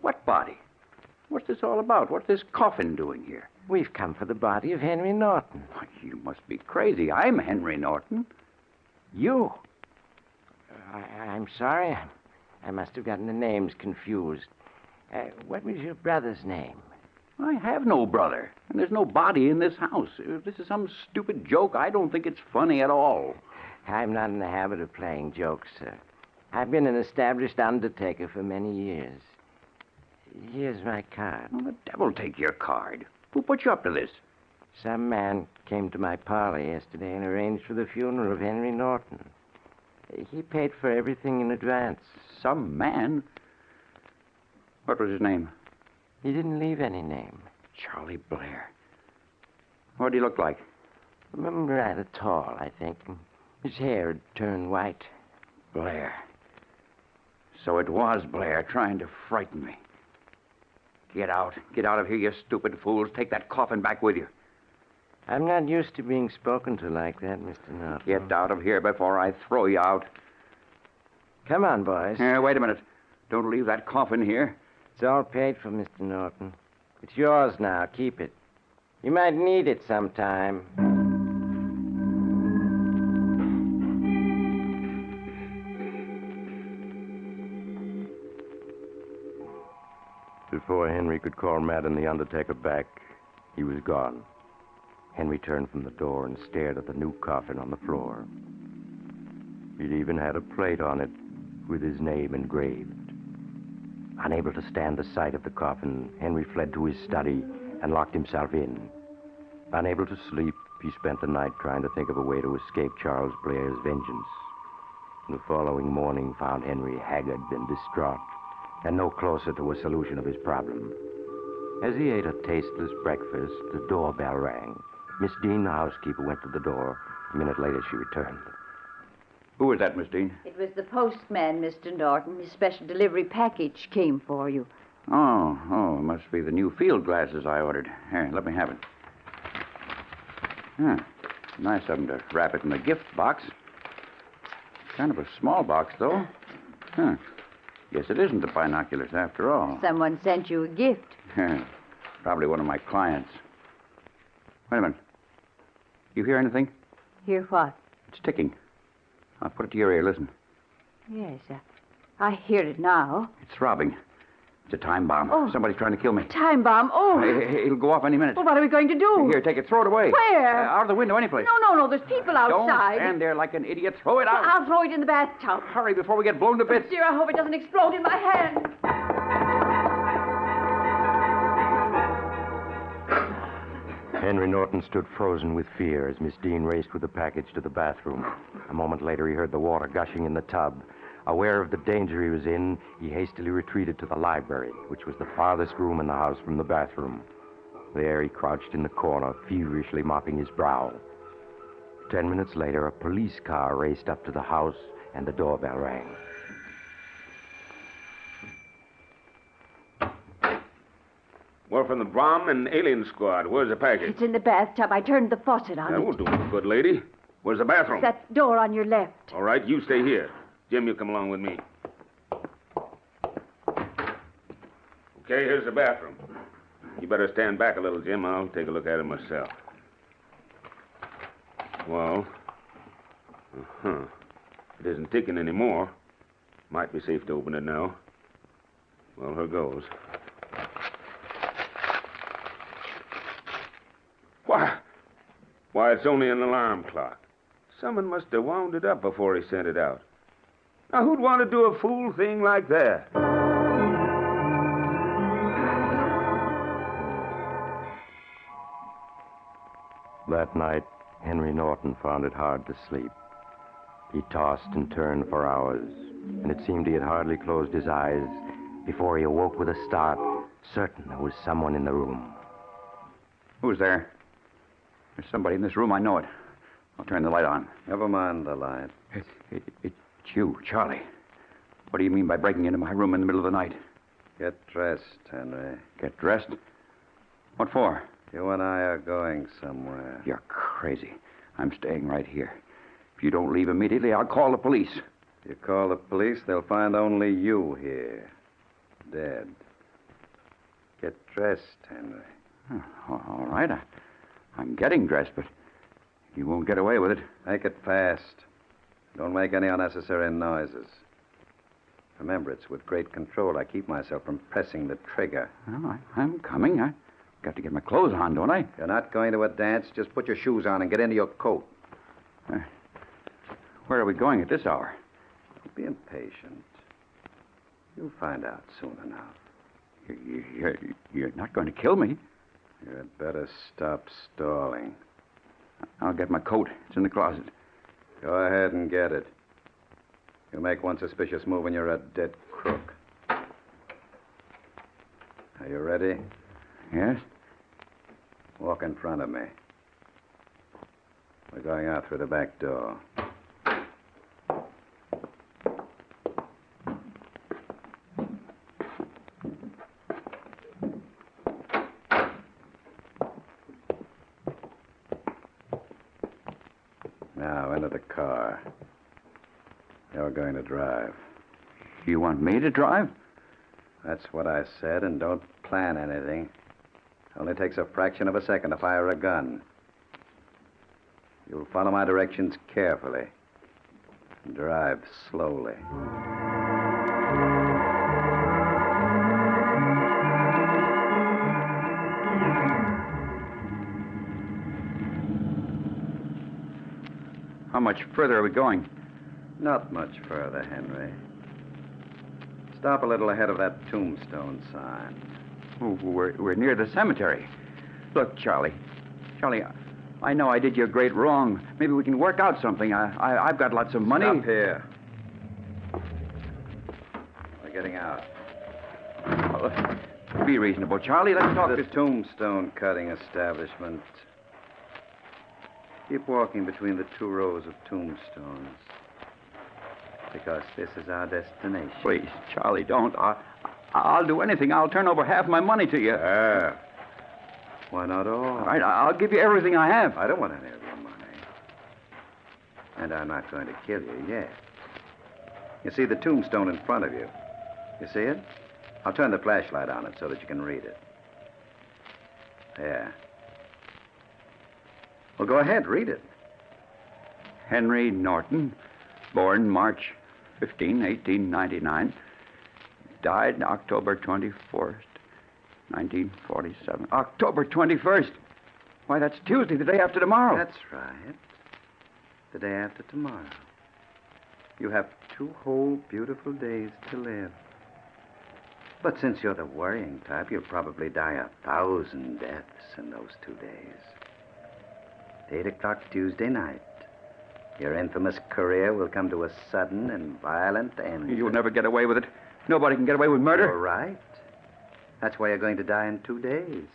What body? What's this all about? What's this coffin doing here? We've come for the body of Henry Norton. Why, you must be crazy. I'm Henry Norton. You? I'm sorry. I must have gotten the names confused. What was your brother's name? I have no brother, and there's no body in this house. If this is some stupid joke, I don't think it's funny at all. I'm not in the habit of playing jokes, sir. I've been an established undertaker for many years. Here's my card. Well, the devil take your card. Who put you up to this? Some man came to my parlor yesterday and arranged for the funeral of Henry Norton. He paid for everything in advance. Some man? What was his name? He didn't leave any name. Charlie Blair. What did he look like? Rather tall, I think. His hair had turned white. Blair. So it was Blair trying to frighten me. Get out. Get out of here, you stupid fools. Take that coffin back with you. I'm not used to being spoken to like that, Mr. Norton. Get out of here before I throw you out. Come on, boys. Wait a minute. Don't leave that coffin here. It's all paid for, Mr. Norton. It's yours now. Keep it. You might need it sometime. Before Henry could call Madden the undertaker back, he was gone. Henry turned from the door and stared at the new coffin on the floor. It even had a plate on it with his name engraved. Unable to stand the sight of the coffin, Henry fled to his study and locked himself in. Unable to sleep, He spent the night trying to think of a way to escape Charles Blair's vengeance. The following morning found Henry haggard and distraught, and no closer to a solution of his problem. As he ate a tasteless breakfast, the doorbell rang. Miss Dean, the housekeeper, went to the door. A minute later, she returned. Who is that, Miss Dean? It was the postman, Mr. Norton. His special delivery package came for you. Oh, it must be the new field glasses I ordered. Here, let me have it. Huh. Nice of them to wrap it in a gift box. Kind of a small box, though. Huh. Guess it isn't the binoculars after all. Someone sent you a gift. Probably one of my clients. Wait a minute. You hear anything? Hear what? It's ticking. I'll put it to your ear. Listen. Yes, I hear it now. It's throbbing. It's a time bomb. Oh. Somebody's trying to kill me. Time bomb. Oh. It'll go off any minute. Well, what are we going to do? Here, take it. Throw it away. Where? Out of the window, anyplace. No. There's people outside. Don't stand there like an idiot. Throw it out. I'll throw it in the bathtub. Hurry before we get blown to bits. Dear, I hope it doesn't explode in my hand. Henry Norton stood frozen with fear as Miss Dean raced with the package to the bathroom. A moment later, he heard the water gushing in the tub. Aware of the danger he was in, he hastily retreated to the library, which was the farthest room in the house from the bathroom. There, he crouched in the corner, feverishly mopping his brow. 10 minutes later, a police car raced up to the house, and the doorbell rang. We're from the bomb and alien squad. Where's the package? It's in the bathtub. I turned the faucet on. That won't do it, good lady. Where's the bathroom? That door on your left. All right, you stay here. Jim, you come along with me. Okay, here's the bathroom. You better stand back a little, Jim. I'll take a look at it myself. Well, it isn't ticking anymore. Might be safe to open it now. Well, here goes. Why, it's only an alarm clock. Someone must have wound it up before he sent it out. Now, who'd want to do a fool thing like that? That night, Henry Norton found it hard to sleep. He tossed and turned for hours, and it seemed he had hardly closed his eyes before he awoke with a start, certain there was someone in the room. Who's there? There's somebody in this room. I know it. I'll turn the light on. Never mind the light. It's you, Charlie. What do you mean by breaking into my room in the middle of the night? Get dressed, Henry. Get dressed? What for? You and I are going somewhere. You're crazy. I'm staying right here. If you don't leave immediately, I'll call the police. If you call the police, they'll find only you here. Dead. Get dressed, Henry. All right. I'm getting dressed, but you won't get away with it. Make it fast. Don't make any unnecessary noises. Remember, it's with great control I keep myself from pressing the trigger. Well, I'm coming. I've got to get my clothes on, don't I? You're not going to a dance. Just put your shoes on and get into your coat. Where are we going at this hour? Don't be impatient. You'll find out soon enough. You're not going to kill me. You'd better stop stalling. I'll get my coat. It's in the closet. Go ahead and get it. You make one suspicious move and you're a dead crook. Are you ready? Yes? Walk in front of me. We're going out through the back door. Now, into the car. You're going to drive. You want me to drive? That's what I said, and don't plan anything. Only takes a fraction of a second to fire a gun. You'll follow my directions carefully. And drive slowly. How much further are we going? Not much further, Henry. Stop a little ahead of that tombstone sign. Oh, we're near the cemetery. Look, Charlie. Charlie, I know I did you a great wrong. Maybe we can work out something. I've got lots of money. Stop here. We're getting out. Be reasonable, Charlie. Let's talk The this. tombstone cutting establishment. Keep walking between the 2 rows of tombstones. Because this is our destination. Please, Charlie, don't. I'll do anything. I'll turn over half my money to you. Why not all? All right, I'll give you everything I have. I don't want any of your money. And I'm not going to kill you yet. You see the tombstone in front of you? You see it? I'll turn the flashlight on it so that you can read it. There. Well, go ahead, read it. Henry Norton, born March 15, 1899. Died October 24st, 1947. October 21st? Why, that's Tuesday, the day after tomorrow. That's right. The day after tomorrow. You have 2 whole beautiful days to live. But since you're the worrying type, you'll probably die 1,000 deaths in those 2 days. 8 o'clock Tuesday night. Your infamous career will come to a sudden and violent end. You'll never get away with it. Nobody can get away with murder. You're right. That's why you're going to die in 2 days.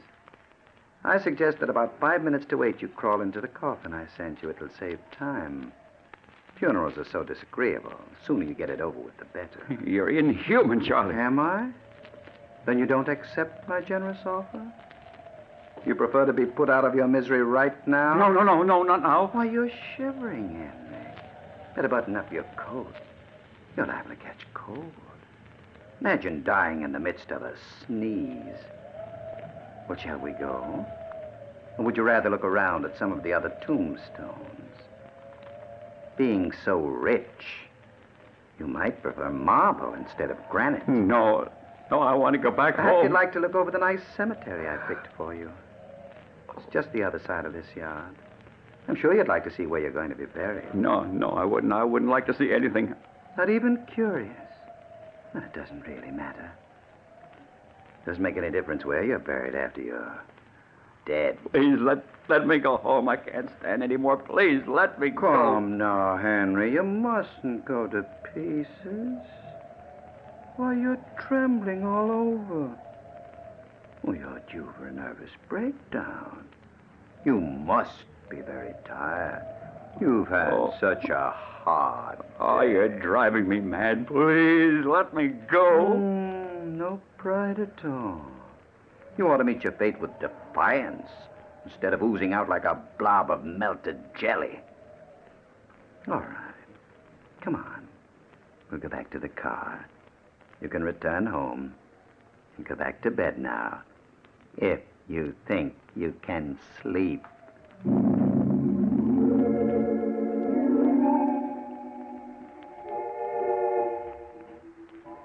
I suggest that about 5 minutes to 8 you crawl into the coffin I sent you. It'll save time. Funerals are so disagreeable. The sooner you get it over with, the better. You're inhuman, Charlie. Am I? Then you don't accept my generous offer? You prefer to be put out of your misery right now? No, not now. Why, you're shivering, Henry. Better button up your coat. You're liable to catch cold. Imagine dying in the midst of a sneeze. Well, shall we go? Or would you rather look around at some of the other tombstones? Being so rich, you might prefer marble instead of granite. No, I want to go back Perhaps home. you'd like to look over the nice cemetery I picked for you. It's just the other side of this yard. I'm sure you'd like to see where you're going to be buried. No, I wouldn't. I wouldn't like to see anything. Not even curious. Well, it doesn't really matter. Doesn't make any difference where you're buried after you're dead. Please, let me go home. I can't stand anymore. Please, let me go. Come now, Henry. You mustn't go to pieces. Why, you're trembling all over. Well, you're due for a nervous breakdown. You must be very tired. You've had such a hard day. Oh, you're driving me mad. Please, let me go. No pride at all. You ought to meet your fate with defiance instead of oozing out like a blob of melted jelly. All right. Come on. We'll go back to the car. You can return home and go back to bed now, if you think you can sleep.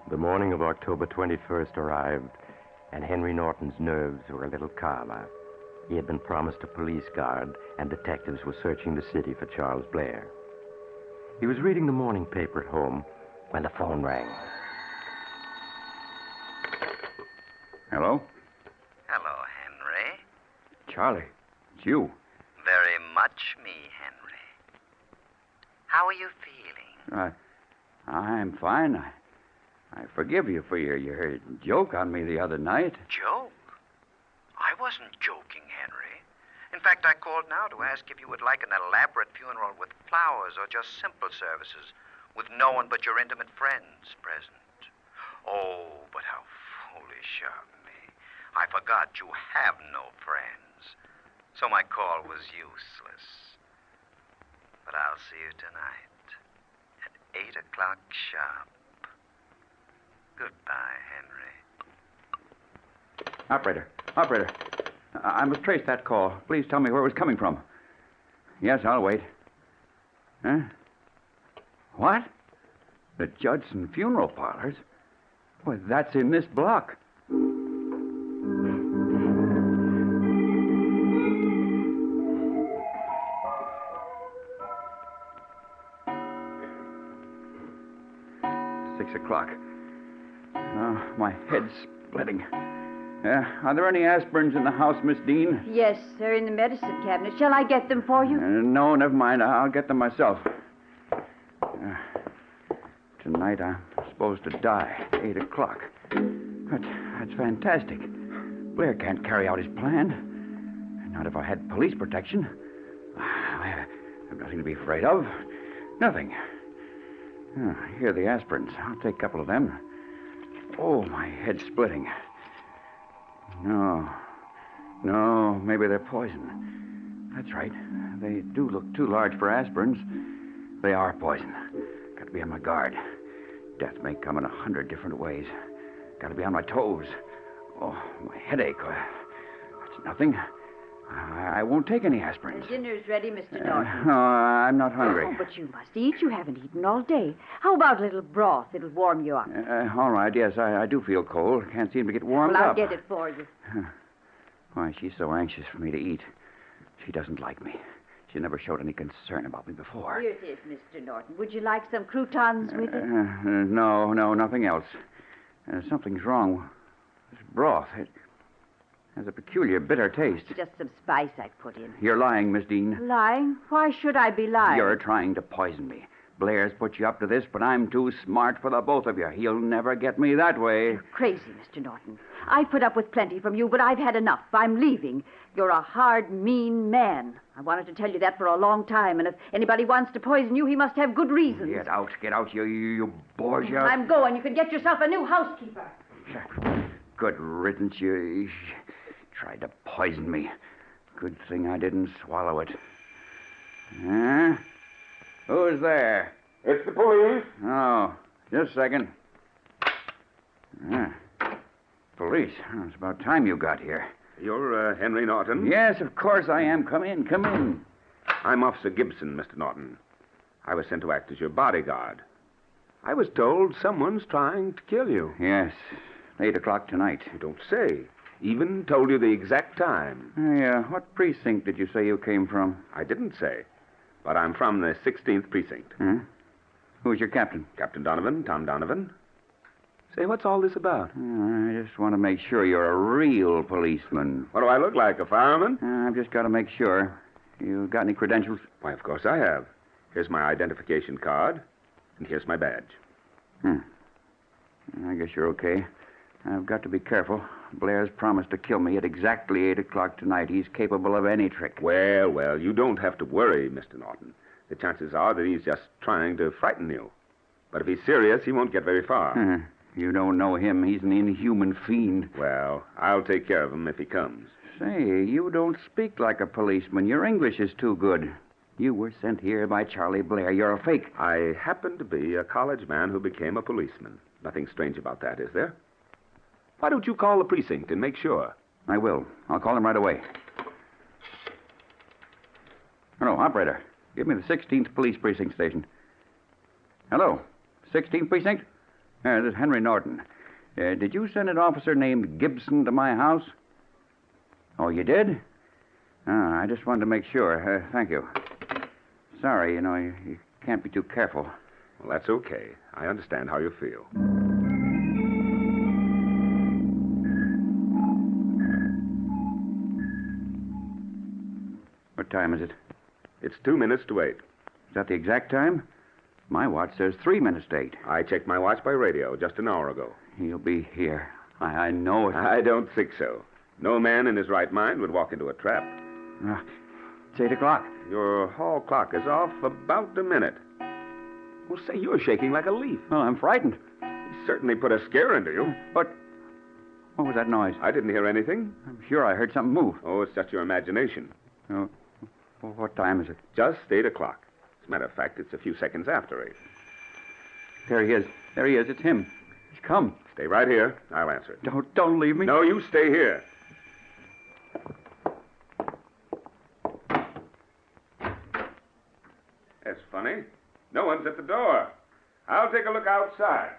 The morning of October 21st arrived, and Henry Norton's nerves were a little calmer. He had been promised a police guard, and detectives were searching the city for Charles Blair. He was reading the morning paper at home when the phone rang. Hello? Hello, Henry. Charlie, it's you. Very much me, Henry. How are you feeling? I'm fine. I forgive you for your joke on me the other night. Joke? I wasn't joking, Henry. In fact, I called now to ask if you would like an elaborate funeral with flowers or just simple services with no one but your intimate friends present. Oh, but how foolish of me. I forgot you have no friends. So my call was useless. But I'll see you tonight at 8 o'clock sharp. Goodbye, Henry. Operator, I must trace that call. Please tell me where it was coming from. Yes, I'll wait. Huh? What? The Judson Funeral Parlors? Well, that's in this block. $6 o'clock. Oh, my head's splitting. Are there any aspirins in the house, Miss Dean? Yes, they're in the medicine cabinet. Shall I get them for you? No, never mind. I'll get them myself. Tonight I'm supposed to die, 8 o'clock. But that's fantastic. Blair can't carry out his plan. Not if I had police protection. I have nothing to be afraid of. Nothing. Here are the aspirins. I'll take a couple of them. Oh, my head's splitting. No, maybe they're poison. That's right. They do look too large for aspirins. They are poison. Got to be on my guard. Death may come in 100 different ways. Got to be on my toes. Oh, my headache. That's nothing. I won't take any aspirins. The dinner's ready, Mr. Norton. No, I'm not hungry. Oh, but you must eat. You haven't eaten all day. How about a little broth? It'll warm you up. All right, yes, I do feel cold. Can't seem to get warmed Well, I'll up. get it for you. Why, she's so anxious for me to eat. She doesn't like me. She never showed any concern about me before. Here it is, Mr. Norton. Would you like some croutons with it? No, nothing else. Something's wrong. This broth, it has a peculiar bitter taste. Just some spice I put in. You're lying, Miss Dean. Lying? Why should I be lying? You're trying to poison me. Blair's put you up to this, but I'm too smart for the both of you. He'll never get me that way. You're crazy, Mr. Norton. I've put up with plenty from you, but I've had enough. I'm leaving. You're a hard, mean man. I wanted to tell you that for a long time, and if anybody wants to poison you, he must have good reasons. Get out, you Borgia. I'm going. You can get yourself a new housekeeper. Good riddance. You tried to poison me. Good thing I didn't swallow it. Huh? Who's there? It's the police. Oh, just a second. Police. Oh, it's about time you got here. You're Henry Norton? Yes, of course I am. Come in. I'm Officer Gibson, Mr. Norton. I was sent to act as your bodyguard. I was told someone's trying to kill you. Yes, 8 o'clock tonight. You don't say. Even told you the exact time. What precinct did you say you came from? I didn't say. But I'm from the 16th precinct. Who's your captain? Captain Donovan, Tom Donovan. Say, what's all this about? I just want to make sure you're a real policeman. What do I look like, a fireman? I've just got to make sure. You got any credentials? Why, of course I have. Here's my identification card, and here's my badge. I guess you're okay. I've got to be careful. Blair's promised to kill me at exactly 8 o'clock tonight. He's capable of any trick. Well, you don't have to worry, Mr. Norton. The chances are that he's just trying to frighten you. But if he's serious, he won't get very far. You don't know him. He's an inhuman fiend. Well, I'll take care of him if he comes. Say, you don't speak like a policeman. Your English is too good. You were sent here by Charlie Blair. You're a fake. I happen to be a college man who became a policeman. Nothing strange about that, is there? Why don't you call the precinct and make sure? I will. I'll call him right away. Hello, operator. Give me the 16th Police Precinct station. Hello, 16th Precinct? This is Henry Norton. Did you send an officer named Gibson to my house? Oh, you did? I just wanted to make sure. Thank you. Sorry, you can't be too careful. Well, that's okay. I understand how you feel. What time is it? It's 2 minutes to 8. Is that the exact time? My watch says 3 minutes to 8. I checked my watch by radio just an hour ago. He'll be here. I know it. I don't think so. No man in his right mind would walk into a trap. It's 8 o'clock. Your hall clock is off about a minute. Well, say, you're shaking like a leaf. Well, I'm frightened. He certainly put a scare into you. What was that noise? I didn't hear anything. I'm sure I heard something move. Oh, it's just your imagination. Oh, what time is it? Just 8 o'clock. As a matter of fact, it's a few seconds after 8. There he is. It's him. He's come. Stay right here. I'll answer it. Don't leave me. No, you stay here. That's funny. No one's at the door. I'll take a look outside.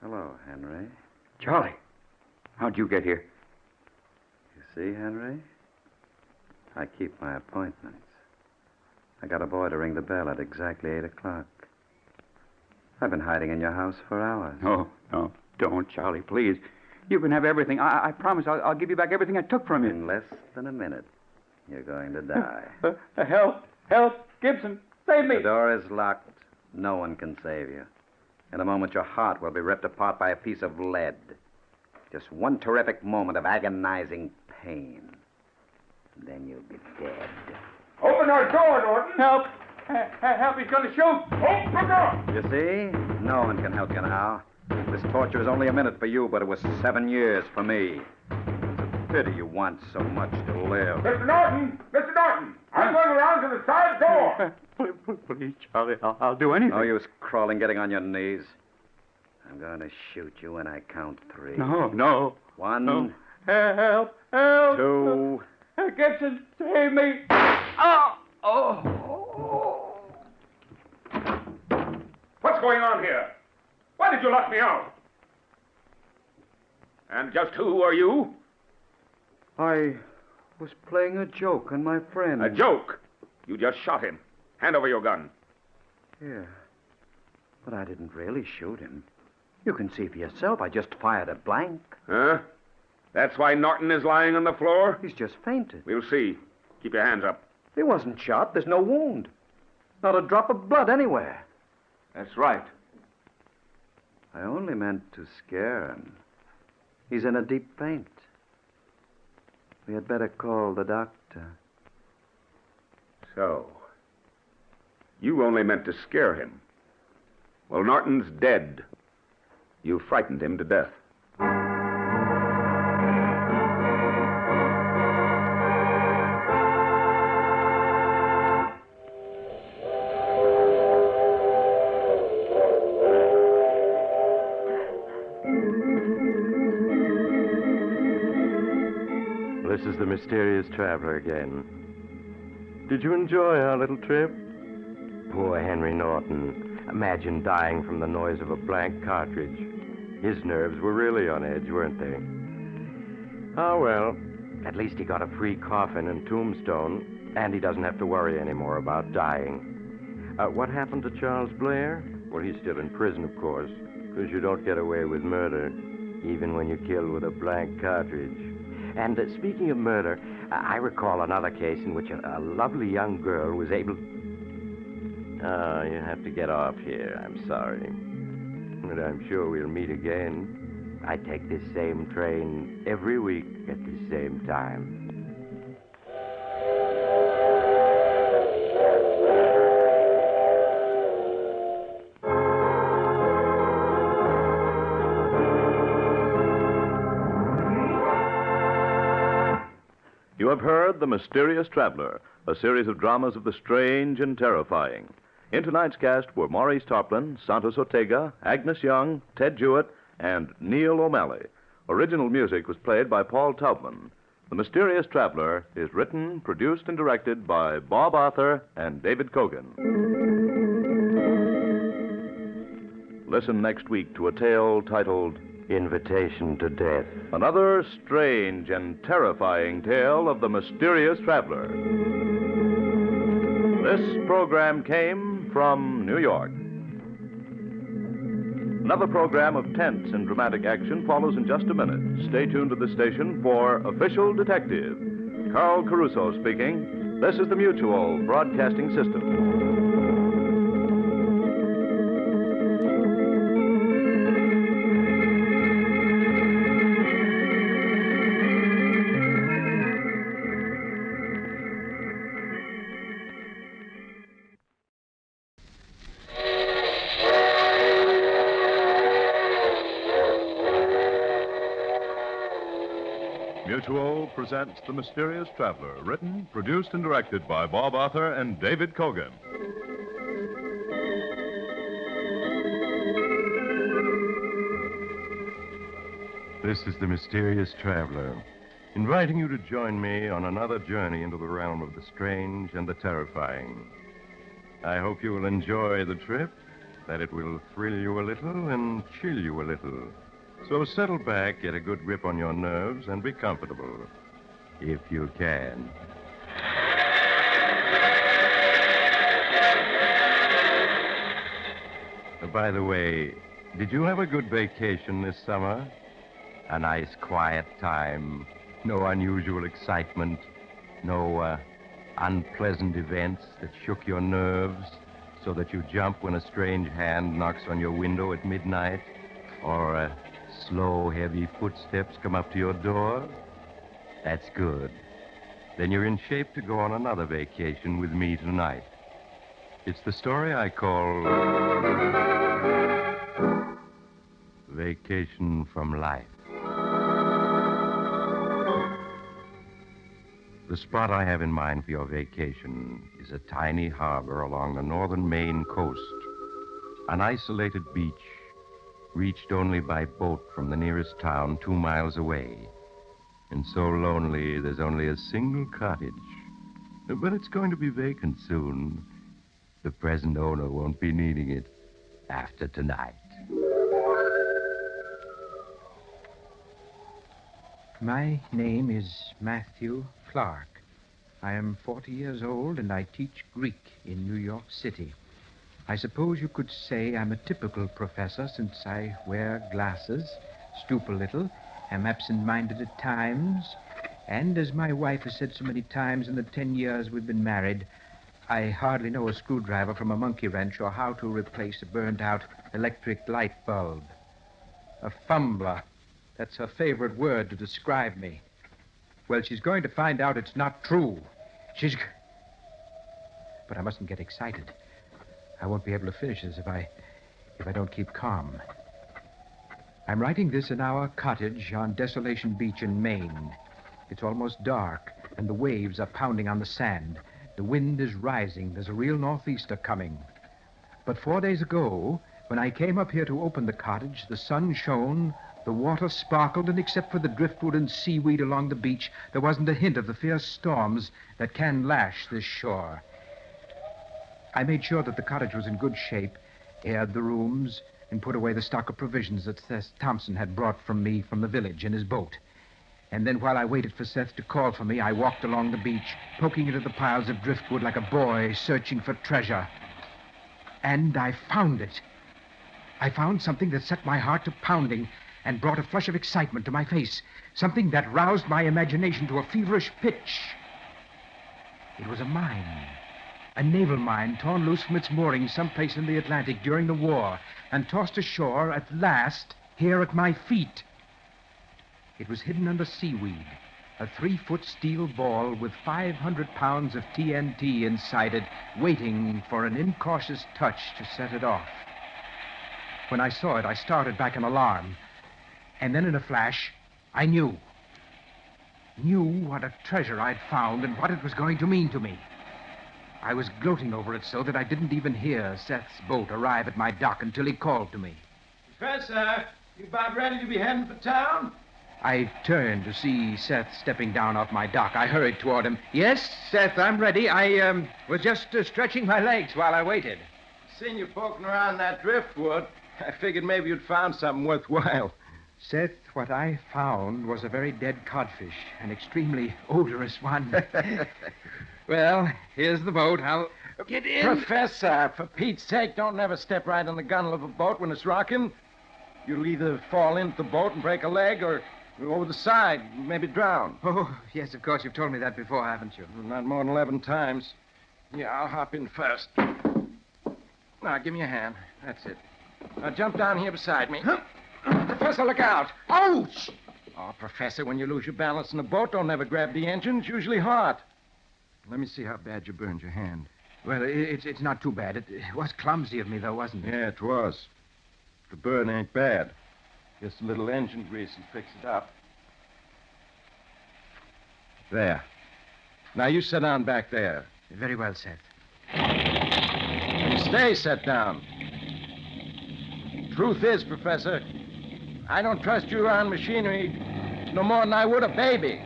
Hello, Henry. Charlie, how'd you get here? You see, Henry? I keep my appointments. I got a boy to ring the bell at exactly 8 o'clock. I've been hiding in your house for hours. No, don't, Charlie, please. You can have everything. I promise I'll give you back everything I took from you. In less than a minute, you're going to die. Help! Gibson, save me! The door is locked. No one can save you. In a moment, your heart will be ripped apart by a piece of lead. Just one terrific moment of agonizing pain. Then you'll be dead. Open our door, Norton. Help! Help, he's going to shoot. Open the door! You see? No one can help you now. This torture is only a minute for you, but it was 7 years for me. It's a pity you want so much to live. Mr. Norton! I'm going around to the side door. Please, Charlie, I'll do anything. No use crawling, getting on your knees. I'm going to shoot you when I count 3. No. 1. No. Help! 2. Gibson, save me! What's going on here? Why did you lock me out? And just who are you? I was playing a joke on my friend. A joke? You just shot him. Hand over your gun. Yeah. But I didn't really shoot him. You can see for yourself. I just fired a blank. Huh? That's why Norton is lying on the floor? He's just fainted. We'll see. Keep your hands up. He wasn't shot. There's no wound. Not a drop of blood anywhere. That's right. I only meant to scare him. He's in a deep faint. We had better call the doctor. So, you only meant to scare him. Well, Norton's dead. You frightened him to death. This is the mysterious traveler again. Did you enjoy our little trip? Poor Henry Norton. Imagine dying from the noise of a blank cartridge. His nerves were really on edge, weren't they? Oh, well, at least he got a free coffin and tombstone, and he doesn't have to worry anymore about dying. What happened to Charles Blair? Well, he's still in prison, of course, because you don't get away with murder, even when you kill with a blank cartridge. And speaking of murder, I recall another case in which a lovely young girl was able... Oh, you have to get off here. I'm sorry. But I'm sure we'll meet again. I take this same train every week at the same time. You have heard The Mysterious Traveler, a series of dramas of the strange and terrifying. In tonight's cast were Maurice Tarplin, Santos Ortega, Agnes Young, Ted Jewett, and Neil O'Malley. Original music was played by Paul Taubman. The Mysterious Traveler is written, produced, and directed by Bob Arthur and David Cogan. Listen next week to a tale titled Invitation to Death. Another strange and terrifying tale of the mysterious traveler. This program came from New York. Another program of tense and dramatic action follows in just a minute. Stay tuned to the station for Official Detective. Carl Caruso speaking. This is the Mutual Broadcasting System. Mutual presents The Mysterious Traveler, written, produced, and directed by Bob Arthur and David Cogan. This is the Mysterious Traveler, inviting you to join me on another journey into the realm of the strange and the terrifying. I hope you will enjoy the trip, that it will thrill you a little and chill you a little. So settle back, get a good grip on your nerves, and be comfortable, if you can. By the way, did you have a good vacation this summer? A nice, quiet time. No unusual excitement. No unpleasant events that shook your nerves so that you jump when a strange hand knocks on your window at midnight, or slow, heavy footsteps come up to your door? That's good. Then you're in shape to go on another vacation with me tonight. It's the story I call Vacation from Life. The spot I have in mind for your vacation is a tiny harbor along the northern Maine coast, an isolated beach reached only by boat from the nearest town 2 miles away, and so lonely there's only a single cottage. But it's going to be vacant soon. The present owner won't be needing it after tonight. My name is Matthew Clark. I am 40 years old, and I teach Greek in New York City. I suppose you could say I'm a typical professor, since I wear glasses, stoop a little, am absent-minded at times, and as my wife has said so many times in the 10 years we've been married, I hardly know a screwdriver from a monkey wrench or how to replace a burned-out electric light bulb. A fumbler. That's her favorite word to describe me. Well, she's going to find out it's not true. But I mustn't get excited. I won't be able to finish this if I don't keep calm. I'm writing this in our cottage on Desolation Beach in Maine. It's almost dark, and the waves are pounding on the sand. The wind is rising. There's a real northeaster coming. But 4 days ago, when I came up here to open the cottage, the sun shone, the water sparkled, and except for the driftwood and seaweed along the beach, there wasn't a hint of the fierce storms that can lash this shore. I made sure that the cottage was in good shape, aired the rooms, and put away the stock of provisions that Seth Thompson had brought from me from the village in his boat. And then while I waited for Seth to call for me, I walked along the beach, poking into the piles of driftwood like a boy searching for treasure. And I found it. I found something that set my heart to pounding and brought a flush of excitement to my face, something that roused my imagination to a feverish pitch. It was a mine. A naval mine torn loose from its moorings someplace in the Atlantic during the war and tossed ashore at last here at my feet. It was hidden under seaweed, a 3-foot steel ball with 500 pounds of TNT inside it, waiting for an incautious touch to set it off. When I saw it, I started back in alarm. And then in a flash, I knew what a treasure I'd found and what it was going to mean to me. I was gloating over it so that I didn't even hear Seth's boat arrive at my dock until he called to me. Professor, you about ready to be heading for town? I turned to see Seth stepping down off my dock. I hurried toward him. Yes, Seth, I'm ready. I was just stretching my legs while I waited. Seen you poking around that driftwood. I figured maybe you'd found something worthwhile. Seth, what I found was a very dead codfish, an extremely odorous one. Well, here's the boat. I'll get in. Professor, for Pete's sake, don't never step right on the gunwale of a boat when it's rocking. You'll either fall into the boat and break a leg or go over the side, maybe drown. Oh, yes, of course. You've told me that before, haven't you? Not more than 11 times. Yeah, I'll hop in first. Now, give me a hand. That's it. Now, jump down here beside me. Professor, look out. Ouch! Oh, Professor, when you lose your balance in a boat, don't never grab the engine. It's usually hot. Let me see how bad you burned your hand. Well, it's not too bad. It was clumsy of me, though, wasn't it? Yeah, it was. The burn ain't bad. Just a little engine grease and fix it up. There. Now, you sit down back there. Very well, Seth. And stay set down. Truth is, Professor, I don't trust you around machinery no more than I would a baby.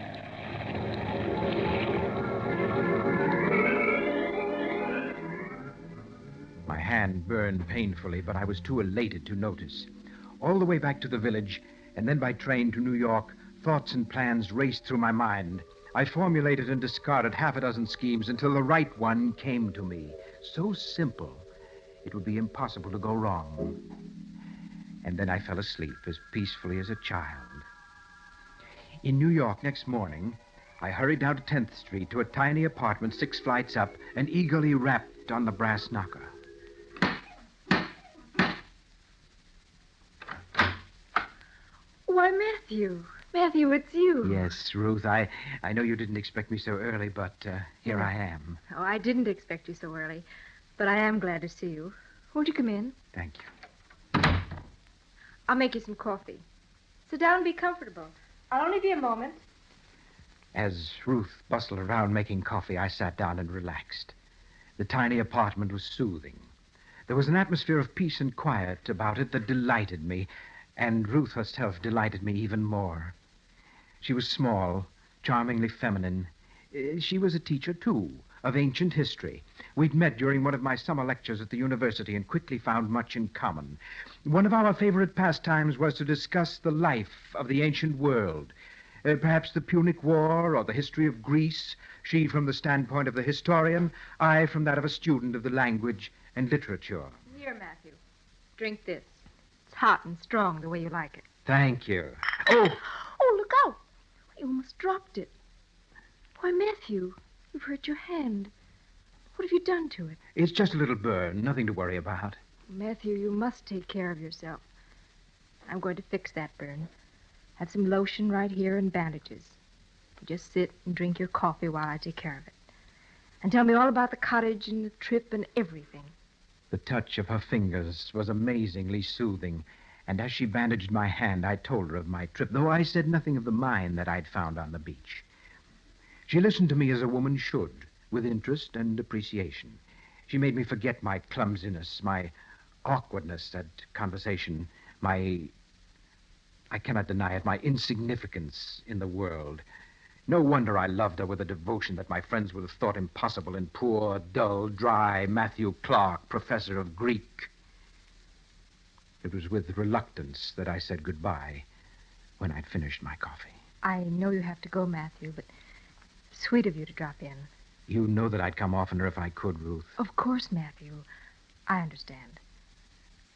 My hand burned painfully, but I was too elated to notice. All the way back to the village, and then by train to New York, thoughts and plans raced through my mind. I formulated and discarded half a dozen schemes until the right one came to me. So simple, it would be impossible to go wrong. And then I fell asleep as peacefully as a child. In New York next morning, I hurried down to 10th Street to a tiny apartment 6 flights up and eagerly rapped on the brass knocker. Why, Matthew. Matthew, it's you. Yes, Ruth, I know you didn't expect me so early, but here I am. Oh, I didn't expect you so early, but I am glad to see you. Won't you come in? Thank you. I'll make you some coffee. Sit down and be comfortable. I'll only be a moment. As Ruth bustled around making coffee, I sat down and relaxed. The tiny apartment was soothing. There was an atmosphere of peace and quiet about it that delighted me, and Ruth herself delighted me even more. She was small, charmingly feminine. She was a teacher, too, of ancient history. We'd met during one of my summer lectures at the university and quickly found much in common. One of our favorite pastimes was to discuss the life of the ancient world. Perhaps the Punic War or the history of Greece, she from the standpoint of the historian, I from that of a student of the language and literature. Here, Matthew. Drink this. It's hot and strong the way you like it. Thank you. Oh! Oh, look out! You almost dropped it. Why, Matthew, you've hurt your hand. What have you done to it? It's just a little burn, nothing to worry about. Matthew, you must take care of yourself. I'm going to fix that burn. Have some lotion right here and bandages. You just sit and drink your coffee while I take care of it. And tell me all about the cottage and the trip and everything. The touch of her fingers was amazingly soothing, and as she bandaged my hand, I told her of my trip, though I said nothing of the mine that I'd found on the beach. She listened to me as a woman should, with interest and appreciation. She made me forget my clumsiness, my awkwardness at conversation, I cannot deny it, my insignificance in the world. No wonder I loved her with a devotion that my friends would have thought impossible in poor, dull, dry Matthew Clark, professor of Greek. It was with reluctance that I said goodbye when I'd finished my coffee. I know you have to go, Matthew, but sweet of you to drop in. You know that I'd come oftener if I could, Ruth. Of course, Matthew. I understand.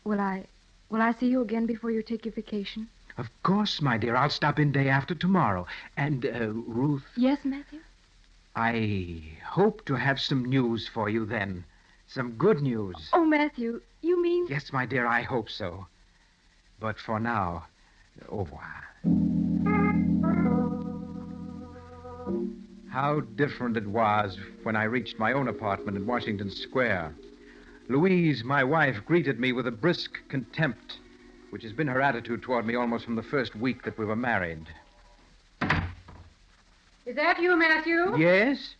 Will I see you again before you take your vacation? Of course, my dear. I'll stop in day after tomorrow. And, Ruth... Yes, Matthew? I hope to have some news for you then. Some good news. Oh, Matthew, you mean... Yes, my dear, I hope so. But for now, au revoir. How different it was when I reached my own apartment in Washington Square. Louise, my wife, greeted me with a brisk contempt, which has been her attitude toward me almost from the first week that we were married. Is that you, Matthew? Yes?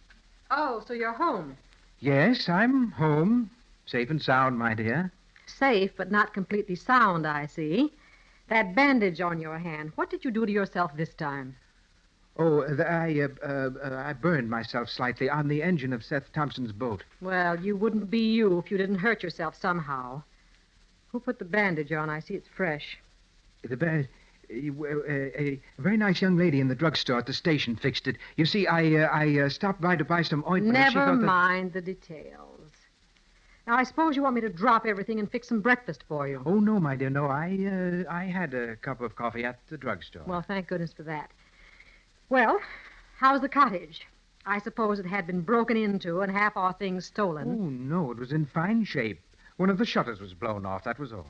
Oh, so you're home. Yes, I'm home. Safe and sound, my dear. Safe, but not completely sound, I see. That bandage on your hand, what did you do to yourself this time? Oh, I burned myself slightly on the engine of Seth Thompson's boat. Well, you wouldn't be you if you didn't hurt yourself somehow. Who put the bandage on? I see it's fresh. A very nice young lady in the drugstore at the station fixed it. You see, I stopped by to buy some ointment. Never mind the details. Now, I suppose you want me to drop everything and fix some breakfast for you. Oh, no, my dear, no. I had a cup of coffee at the drugstore. Well, thank goodness for that. Well, how's the cottage? I suppose it had been broken into and half our things stolen. Oh, no, it was in fine shape. One of the shutters was blown off, that was all.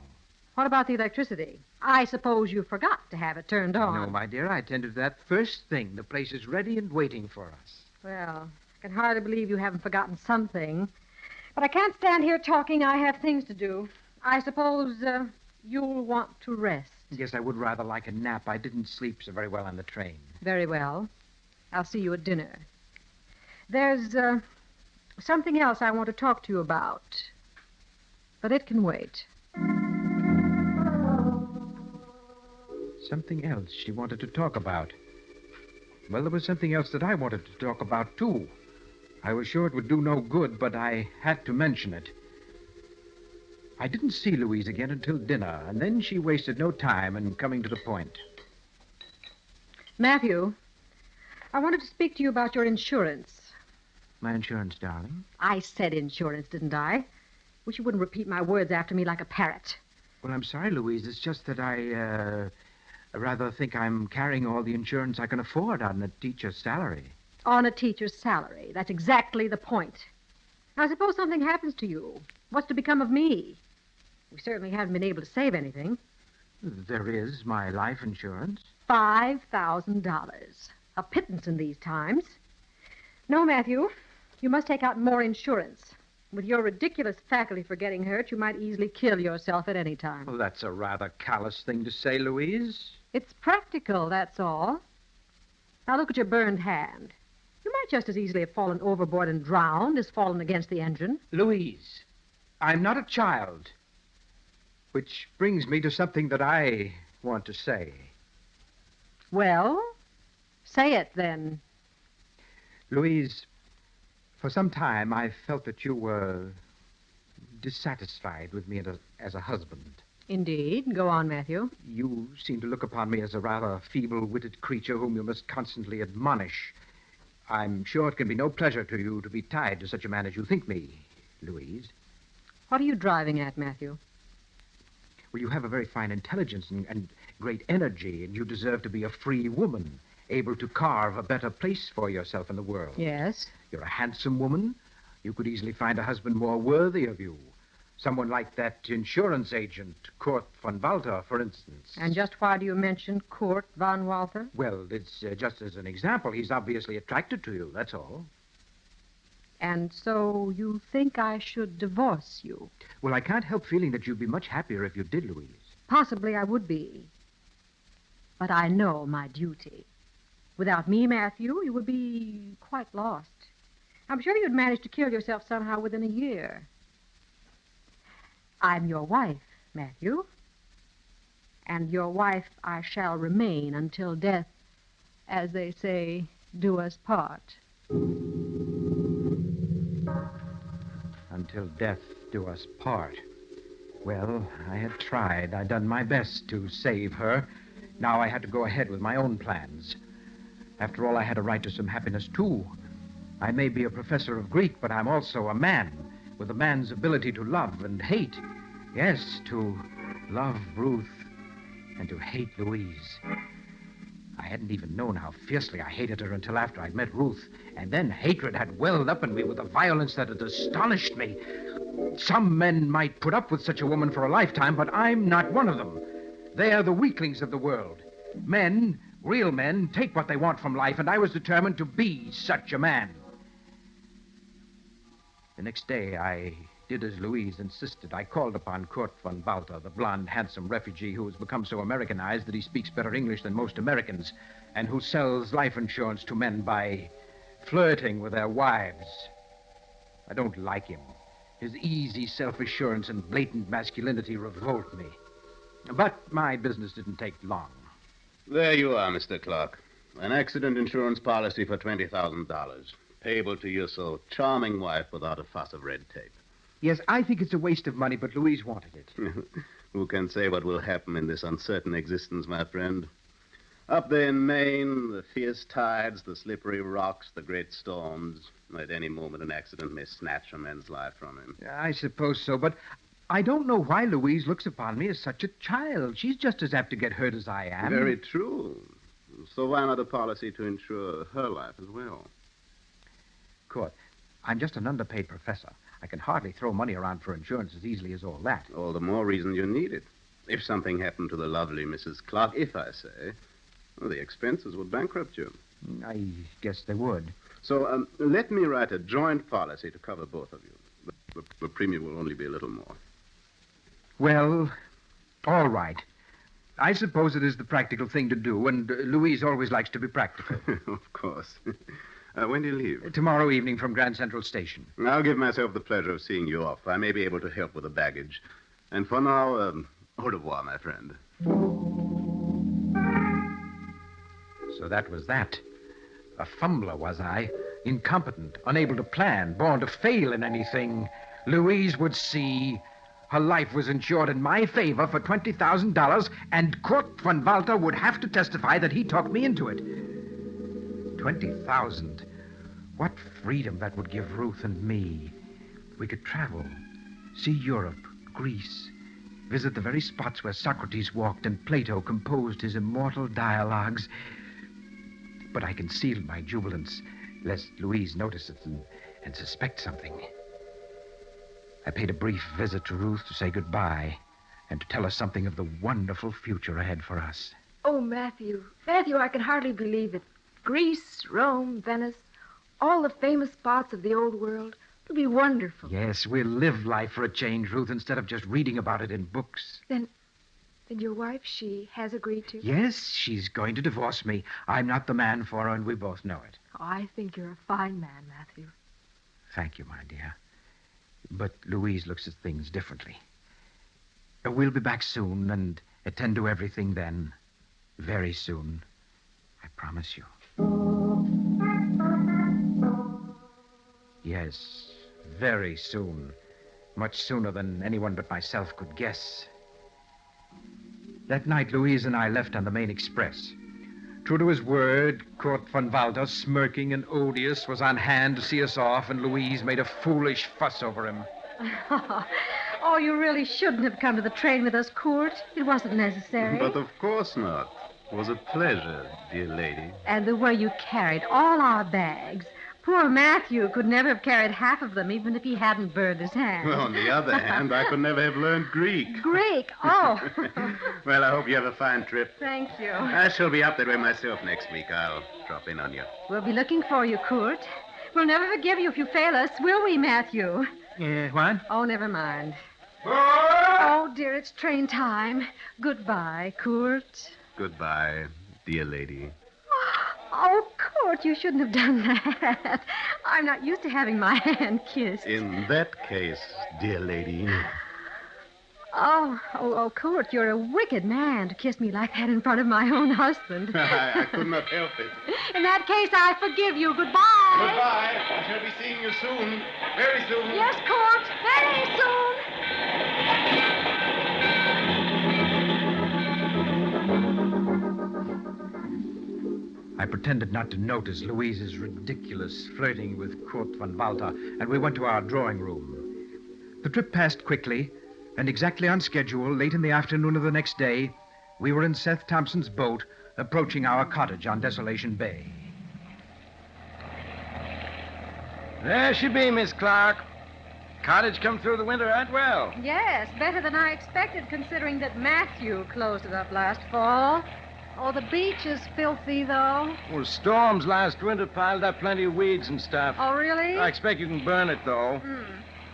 What about the electricity? I suppose you forgot to have it turned on. No, my dear, I attended to that first thing. The place is ready and waiting for us. Well, I can hardly believe you haven't forgotten something. But I can't stand here talking. I have things to do. I suppose you'll want to rest. Yes, I would rather like a nap. I didn't sleep so very well on the train. Very well. I'll see you at dinner. There's something else I want to talk to you about. But it can wait. Something else she wanted to talk about. Well, there was something else that I wanted to talk about, too. I was sure it would do no good, but I had to mention it. I didn't see Louise again until dinner, and then she wasted no time in coming to the point. Matthew, I wanted to speak to you about your insurance. My insurance, darling? I said insurance, didn't I? Wish you wouldn't repeat my words after me like a parrot. Well, I'm sorry, Louise. It's just that I rather think I'm carrying all the insurance I can afford on a teacher's salary. On a teacher's salary. That's exactly the point. Now, suppose something happens to you. What's to become of me? We certainly haven't been able to save anything. There is my life insurance. $5,000. A pittance in these times. No, Matthew, you must take out more insurance. With your ridiculous faculty for getting hurt, you might easily kill yourself at any time. Well, that's a rather callous thing to say, Louise. It's practical, that's all. Now look at your burned hand. You might just as easily have fallen overboard and drowned as fallen against the engine. Louise, I'm not a child. Which brings me to something that I want to say. Well, say it then. Louise, for some time I felt that you were dissatisfied with me as a husband. Indeed. Go on, Matthew. You seem to look upon me as a rather feeble-witted creature whom you must constantly admonish. I'm sure it can be no pleasure to you to be tied to such a man as you think me, Louise. What are you driving at, Matthew? Well, you have a very fine intelligence and great energy, and you deserve to be a free woman, able to carve a better place for yourself in the world. Yes. You're a handsome woman. You could easily find a husband more worthy of you. Someone like that insurance agent, Kurt von Walter, for instance. And just why do you mention Kurt von Walter? Well, it's just as an example. He's obviously attracted to you, that's all. And so you think I should divorce you? Well, I can't help feeling that you'd be much happier if you did, Louise. Possibly I would be. But I know my duty. Without me, Matthew, you would be quite lost. I'm sure you'd manage to kill yourself somehow within a year. I'm your wife, Matthew. And your wife I shall remain until death, as they say, do us part. Until death do us part. Well, I had tried. I'd done my best to save her. Now I had to go ahead with my own plans. After all, I had a right to some happiness, too. I may be a professor of Greek, but I'm also a man, with a man's ability to love and hate. Yes, to love Ruth and to hate Louise. I hadn't even known how fiercely I hated her until after I'd met Ruth. And then hatred had welled up in me with a violence that had astonished me. Some men might put up with such a woman for a lifetime, but I'm not one of them. They're the weaklings of the world. Men, real men, take what they want from life, and I was determined to be such a man. The next day, I did as Louise insisted. I called upon Kurt von Walter, the blonde, handsome refugee who has become so Americanized that he speaks better English than most Americans, and who sells life insurance to men by flirting with their wives. I don't like him. His easy self-assurance and blatant masculinity revolt me. But my business didn't take long. There you are, Mr. Clark. An accident insurance policy for $20,000. Payable to your so charming wife without a fuss of red tape. Yes, I think it's a waste of money, but Louise wanted it. Who can say what will happen in this uncertain existence, my friend? Up there in Maine, the fierce tides, the slippery rocks, the great storms. At any moment, an accident may snatch a man's life from him. I suppose so, but I don't know why Louise looks upon me as such a child. She's just as apt to get hurt as I am. Very true. So why not a policy to insure her life as well? Court, I'm just an underpaid professor. I can hardly throw money around for insurance as easily as all that. All the more reason you need it. If something happened to the lovely Mrs. Clark, if I say, well, the expenses would bankrupt you. I guess they would. So let me write a joint policy to cover both of you. The premium will only be a little more. Well, all right. I suppose it is the practical thing to do, and Louise always likes to be practical. Of course. When do you leave? Tomorrow evening from Grand Central Station. I'll give myself the pleasure of seeing you off. I may be able to help with the baggage. And for now, au revoir, my friend. So that was that. A fumbler, was I? Incompetent, unable to plan, born to fail in anything. Louise would see her life was insured in my favor for $20,000, and Kurt von Walter would have to testify that he talked me into it. $20,000. What freedom that would give Ruth and me. We could travel, See Europe, Greece. Visit the very spots where Socrates walked and Plato composed his immortal dialogues. But I concealed my jubilance, lest Louise notice it and suspect something. I paid a brief visit to Ruth to say goodbye and to tell her something of the wonderful future ahead for us. Oh, Matthew. Matthew, I can hardly believe it. Greece, Rome, Venice, all the famous spots of the old world. It'll be wonderful. Yes, we'll live life for a change, Ruth, instead of just reading about it in books. Then your wife, she has agreed to? Yes, she's going to divorce me. I'm not the man for her, and we both know it. Oh, I think you're a fine man, Matthew. Thank you, my dear. But Louise looks at things differently. We'll be back soon and attend to everything then. Very soon. I promise you. Yes, very soon. Much sooner than anyone but myself could guess. That night, Louise and I left on the main express. True to his word, Kurt von Walter, smirking and odious, was on hand to see us off, and Louise made a foolish fuss over him. Oh, you really shouldn't have come to the train with us, Kurt. It wasn't necessary. But of course not. It was a pleasure, dear lady. And the way you carried all our bags. Poor Matthew could never have carried half of them, even if he hadn't burned his hand. Well, on the other hand, I could never have learned Greek. Greek? Oh. Well, I hope you have a fine trip. Thank you. I shall be up that way myself next week. I'll drop in on you. We'll be looking for you, Kurt. We'll never forgive you if you fail us, will we, Matthew? What? Oh, never mind. Oh, dear, it's train time. Goodbye, Kurt. Goodbye, dear lady. Oh, Kurt, you shouldn't have done that. I'm not used to having my hand kissed. In that case, dear lady. Oh, Kurt, you're a wicked man to kiss me like that in front of my own husband. I could not help it. In that case, I forgive you. Goodbye. Goodbye. I shall be seeing you soon. Very soon. Yes, Kurt, very soon. I pretended not to notice Louise's ridiculous flirting with Kurt von Walter, and we went to our drawing room. The trip passed quickly, and exactly on schedule, late in the afternoon of the next day, we were in Seth Thompson's boat, approaching our cottage on Desolation Bay. There she be, Miss Clark. Cottage come through the winter right well. Yes, better than I expected, considering that Matthew closed it up last fall. Oh, the beach is filthy, though. Well, storms last winter piled up plenty of weeds and stuff. Oh, really? I expect you can burn it, though.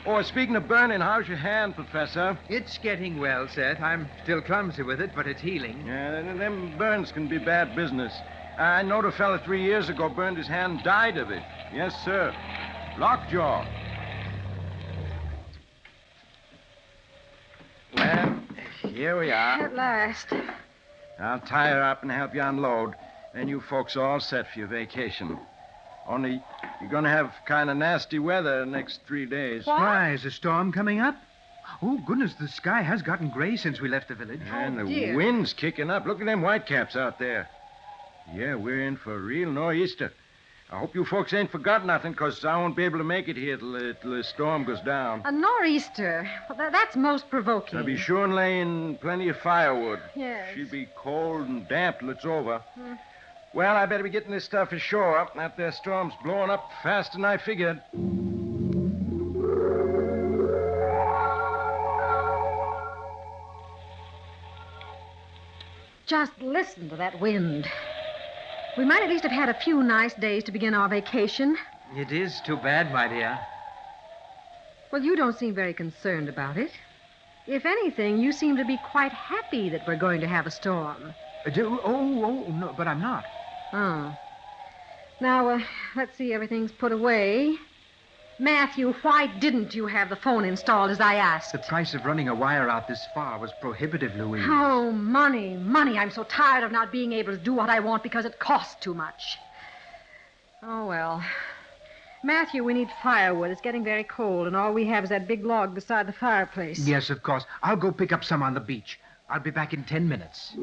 Oh, speaking of burning, how's your hand, Professor? It's getting well, Seth. I'm still clumsy with it, but it's healing. Yeah, them burns can be bad business. I knowed a fella 3 years ago burned his hand and died of it. Yes, sir. Lockjaw. Well, here we are. At last. I'll tie her up and help you unload. Then you folks are all set for your vacation. Only you're going to have kind of nasty weather the next 3 days. What? Why, is a storm coming up? Oh, goodness, the sky has gotten gray since we left the village. And the wind's kicking up. Look at them whitecaps out there. Yeah, we're in for a real nor'easter. I hope you folks ain't forgot nothing, because I won't be able to make it here till the storm goes down. A nor'easter? Well, that's most provoking. I'll be sure and lay in plenty of firewood. Yes. She'll be cold and damp till it's over. Well, I better be getting this stuff ashore. That there storm's blowing up faster than I figured. Just listen to that wind. We might at least have had a few nice days to begin our vacation. It is too bad, my dear. Well, you don't seem very concerned about it. If anything, you seem to be quite happy that we're going to have a storm. No, but I'm not. Oh. Now, let's see, everything's put away. Matthew, why didn't you have the phone installed as I asked? The price of running a wire out this far was prohibitive, Louise. Oh, money. I'm so tired of not being able to do what I want because it costs too much. Oh, well. Matthew, we need firewood. It's getting very cold, and all we have is that big log beside the fireplace. Yes, of course. I'll go pick up some on the beach. I'll be back in 10 minutes.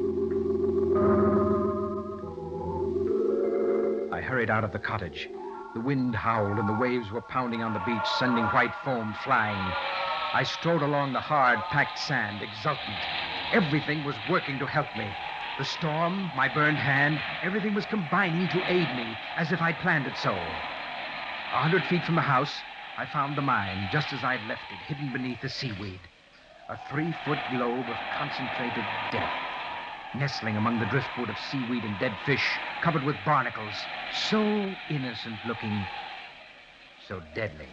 I hurried out of the cottage. The wind howled and the waves were pounding on the beach, sending white foam flying. I strode along the hard, packed sand, exultant. Everything was working to help me. The storm, my burned hand, everything was combining to aid me, as if I'd planned it so. 100 feet from the house, I found the mine, just as I'd left it, hidden beneath the seaweed. A 3-foot globe of concentrated death, nestling among the driftwood of seaweed and dead fish, covered with barnacles, so innocent-looking, so deadly.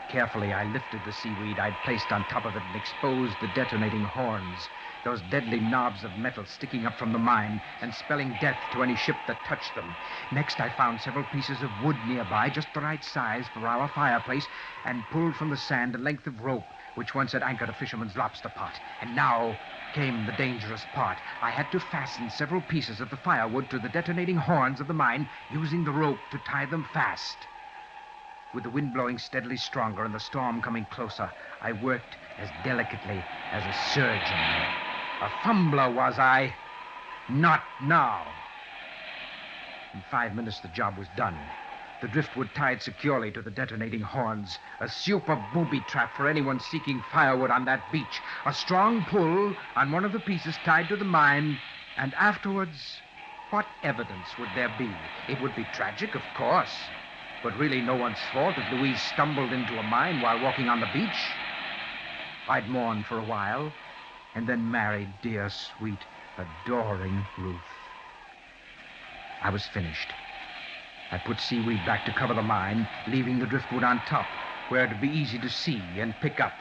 Carefully, I lifted the seaweed I'd placed on top of it and exposed the detonating horns, those deadly knobs of metal sticking up from the mine and spelling death to any ship that touched them. Next, I found several pieces of wood nearby, just the right size for our fireplace, and pulled from the sand a length of rope which once had anchored a fisherman's lobster pot. And now came the dangerous part. I had to fasten several pieces of the firewood to the detonating horns of the mine, using the rope to tie them fast. With the wind blowing steadily stronger and the storm coming closer, I worked as delicately as a surgeon. A fumbler was I. Not now. In 5 minutes, the job was done. The driftwood tied securely to the detonating horns. A super booby trap for anyone seeking firewood on that beach. A strong pull on one of the pieces tied to the mine. And afterwards, what evidence would there be? It would be tragic, of course. But really no one's fault if Louise stumbled into a mine while walking on the beach. I'd mourn for a while, and then married dear, sweet, adoring Ruth. I was finished. I put seaweed back to cover the mine, leaving the driftwood on top, where it'd be easy to see and pick up.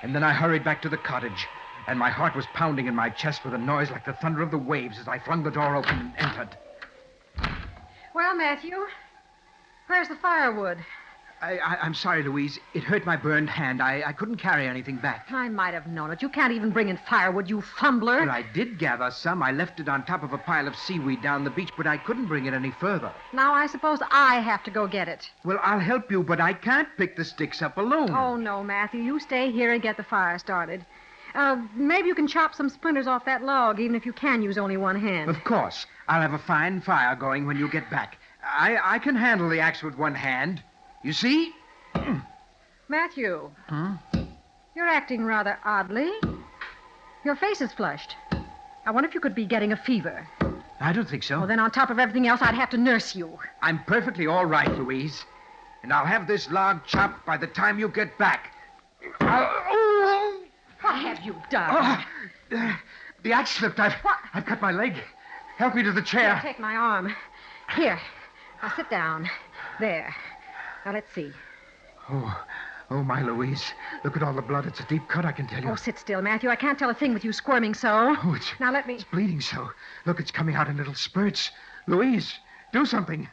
And then I hurried back to the cottage, and my heart was pounding in my chest with a noise like the thunder of the waves as I flung the door open and entered. Well, Matthew, where's the firewood? I'm sorry, Louise. It hurt my burned hand. I couldn't carry anything back. I might have known it. You can't even bring in firewood, you fumbler. Well, I did gather some. I left it on top of a pile of seaweed down the beach, but I couldn't bring it any further. Now I suppose I have to go get it. Well, I'll help you, but I can't pick the sticks up alone. Oh, no, Matthew. You stay here and get the fire started. Maybe you can chop some splinters off that log, even if you can use only one hand. Of course. I'll have a fine fire going when you get back. I can handle the axe with one hand. You see? Matthew. You're acting rather oddly. Your face is flushed. I wonder if you could be getting a fever. I don't think so. Well, then on top of everything else, I'd have to nurse you. I'm perfectly all right, Louise. And I'll have this log chopped by the time you get back. What have you done? The axe slipped. I've cut my leg. Help me to the chair. Here, take my arm. Here. Now sit down. There. Now, let's see. Oh, my Louise. Look at all the blood. It's a deep cut, I can tell you. Oh, sit still, Matthew. I can't tell a thing with you squirming so. Oh, Now, let me... It's bleeding so. Look, it's coming out in little spurts. Louise, do something.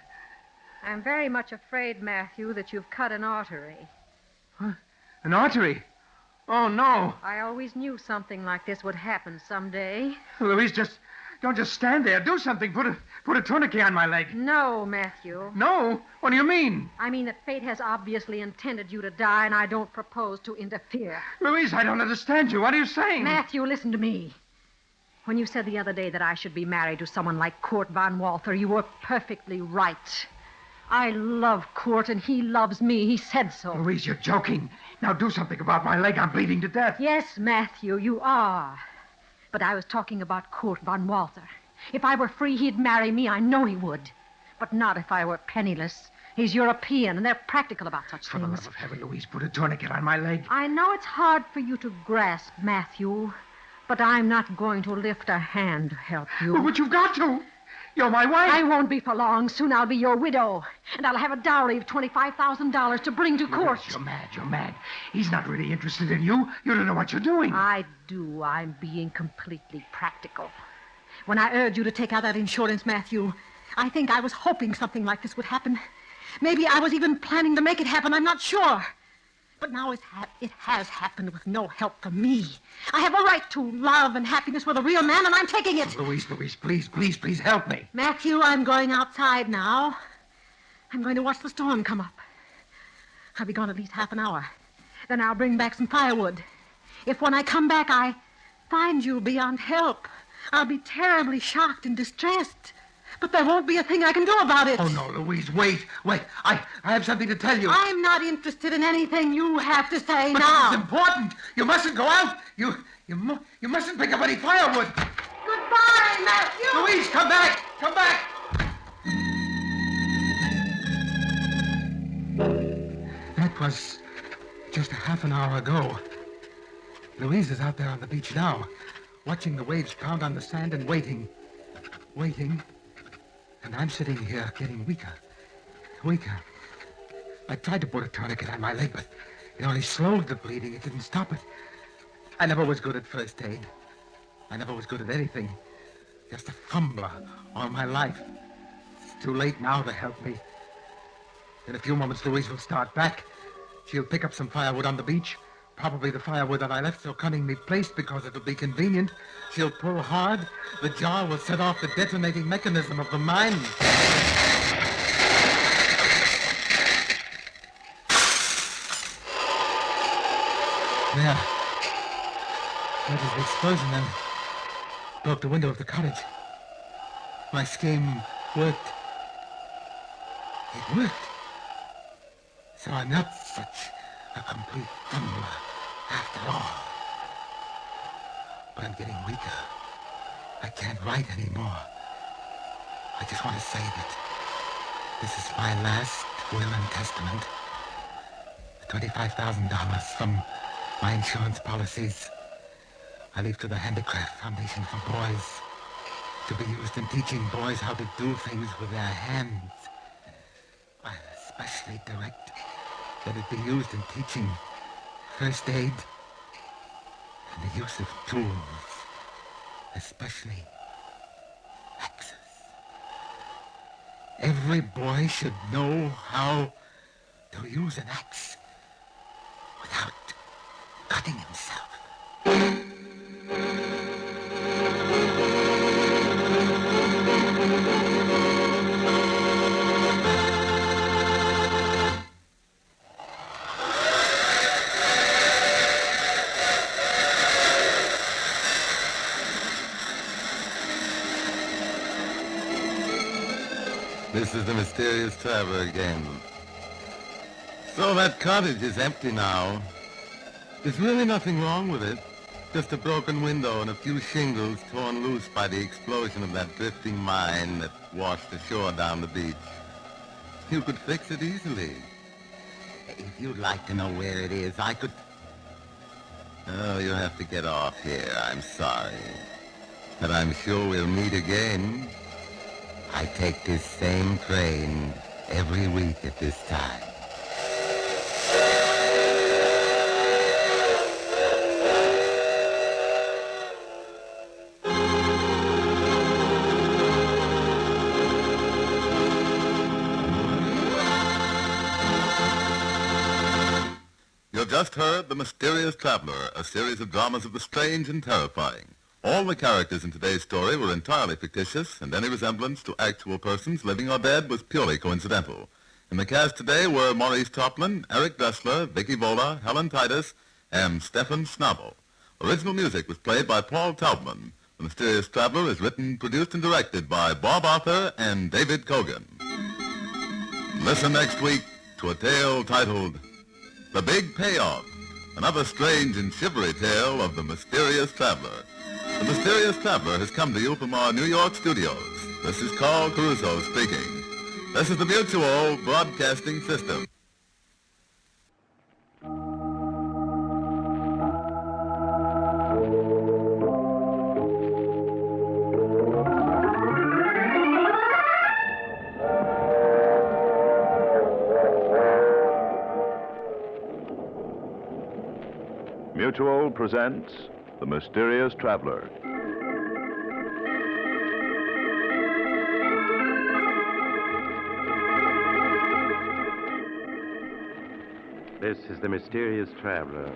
I'm very much afraid, Matthew, that you've cut an artery. Huh? An artery? Oh, no. I always knew something like this would happen someday. Louise, don't just stand there. Do something. Put a tourniquet on my leg. No, Matthew. No? What do you mean? I mean that fate has obviously intended you to die, and I don't propose to interfere. Louise, I don't understand you. What are you saying? Matthew, listen to me. When you said the other day that I should be married to someone like Kurt von Walther, you were perfectly right. I love Kurt, and he loves me. He said so. Louise, you're joking. Now do something about my leg. I'm bleeding to death. Yes, Matthew, you are. But I was talking about Kurt von Walther. If I were free, he'd marry me. I know he would. But not if I were penniless. He's European, and they're practical about such For things. the love of heaven, Louise, put a tourniquet on my leg. I know it's hard for you to grasp, Matthew, but I'm not going to lift a hand to help you. But you've got to. You're my wife. I won't be for long. Soon I'll be your widow. And I'll have a dowry of $25,000 to bring to court. You're mad. He's not really interested in you. You don't know what you're doing. I do. I'm being completely practical. When I urged you to take out that insurance, Matthew, I think I was hoping something like this would happen. Maybe I was even planning to make it happen. I'm not sure. But now it has happened with no help from me. I have a right to love and happiness with a real man, and I'm taking it. Louise, please help me. Matthew, I'm going outside now. I'm going to watch the storm come up. I'll be gone at least half an hour. Then I'll bring back some firewood. If when I come back I find you beyond help, I'll be terribly shocked and distressed. But there won't be a thing I can do about it. Oh, no, Louise, wait. I have something to tell you. I'm not interested in anything you have to say But now. this is important. You mustn't go out. You mustn't pick up any firewood. Goodbye, Matthew! Louise, come back! Come back! That was just a half an hour ago. Louise is out there on the beach now, watching the waves pound on the sand and waiting. Waiting. And I'm sitting here getting weaker. Weaker. I tried to put a tourniquet on my leg, but it only slowed the bleeding. It didn't stop it. I never was good at first aid. I never was good at anything. Just a fumbler all my life. It's too late now to help me. In a few moments, Louise will start back. She'll pick up some firewood on the beach. Probably the firewood that I left so cunningly placed because it'll be convenient. She'll pull hard. The jar will set off the detonating mechanism of the mine. There. That is the explosion then. Broke the window of the cottage. My scheme worked. It worked. So I'm not such a complete fumbler after all. But I'm getting weaker. I can't write anymore. I just want to say that this is my last will and testament. The $25,000 from my insurance policies I leave to the Handicraft Foundation for Boys, to be used in teaching boys how to do things with their hands. I especially direct that it be used in teaching first aid and the use of tools, especially axes. Every boy should know how to use an axe without cutting himself. This is the mysterious traveler again. So that cottage is empty now. There's really nothing wrong with it. Just a broken window and a few shingles torn loose by the explosion of that drifting mine that washed ashore down the beach. You could fix it easily. If you'd like to know where it is, I could... Oh, you have to get off here. I'm sorry. But I'm sure we'll meet again. I take this same train every week at this time. You just heard The Mysterious Traveler, a series of dramas of the strange and terrifying. All the characters in today's story were entirely fictitious, and any resemblance to actual persons, living or dead, was purely coincidental. In the cast today were Maurice Tarplin, Eric Dressler, Vicky Vola, Helen Titus, and Stefan Schnabel. Original music was played by Paul Taubman. The Mysterious Traveler is written, produced, and directed by Bob Arthur and David Kogan. Listen next week to a tale titled The Big Payoff, another strange and shivery tale of the Mysterious Traveler. The Mysterious Traveler has come to you from our New York studios. This is Carl Caruso speaking. This is the Mutual Broadcasting System. Mutual presents The Mysterious Traveler. This is the Mysterious Traveler,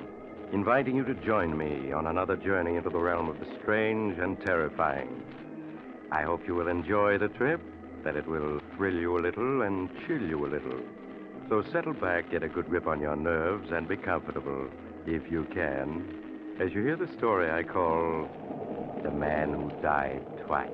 inviting you to join me on another journey into the realm of the strange and terrifying. I hope you will enjoy the trip, that it will thrill you a little and chill you a little. So settle back, get a good grip on your nerves, and be comfortable, if you can, as you hear the story I call The Man Who Died Twice.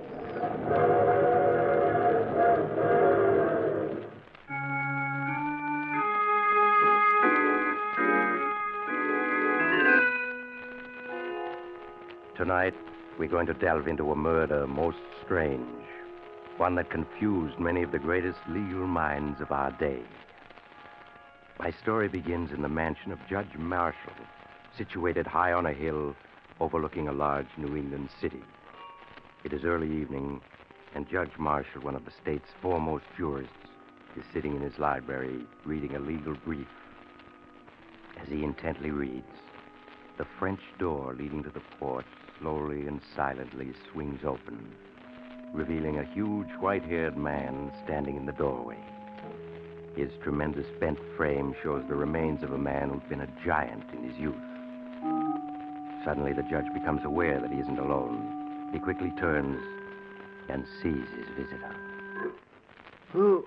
Tonight, we're going to delve into a murder most strange, one that confused many of the greatest legal minds of our day. My story begins in the mansion of Judge Marshall, situated high on a hill overlooking a large New England city. It is early evening, and Judge Marshall, one of the state's foremost jurists, is sitting in his library reading a legal brief. As he intently reads, the French door leading to the porch slowly and silently swings open, revealing a huge white-haired man standing in the doorway. His tremendous bent frame shows the remains of a man who'd been a giant in his youth. Suddenly, the judge becomes aware that he isn't alone. He quickly turns and sees his visitor. Who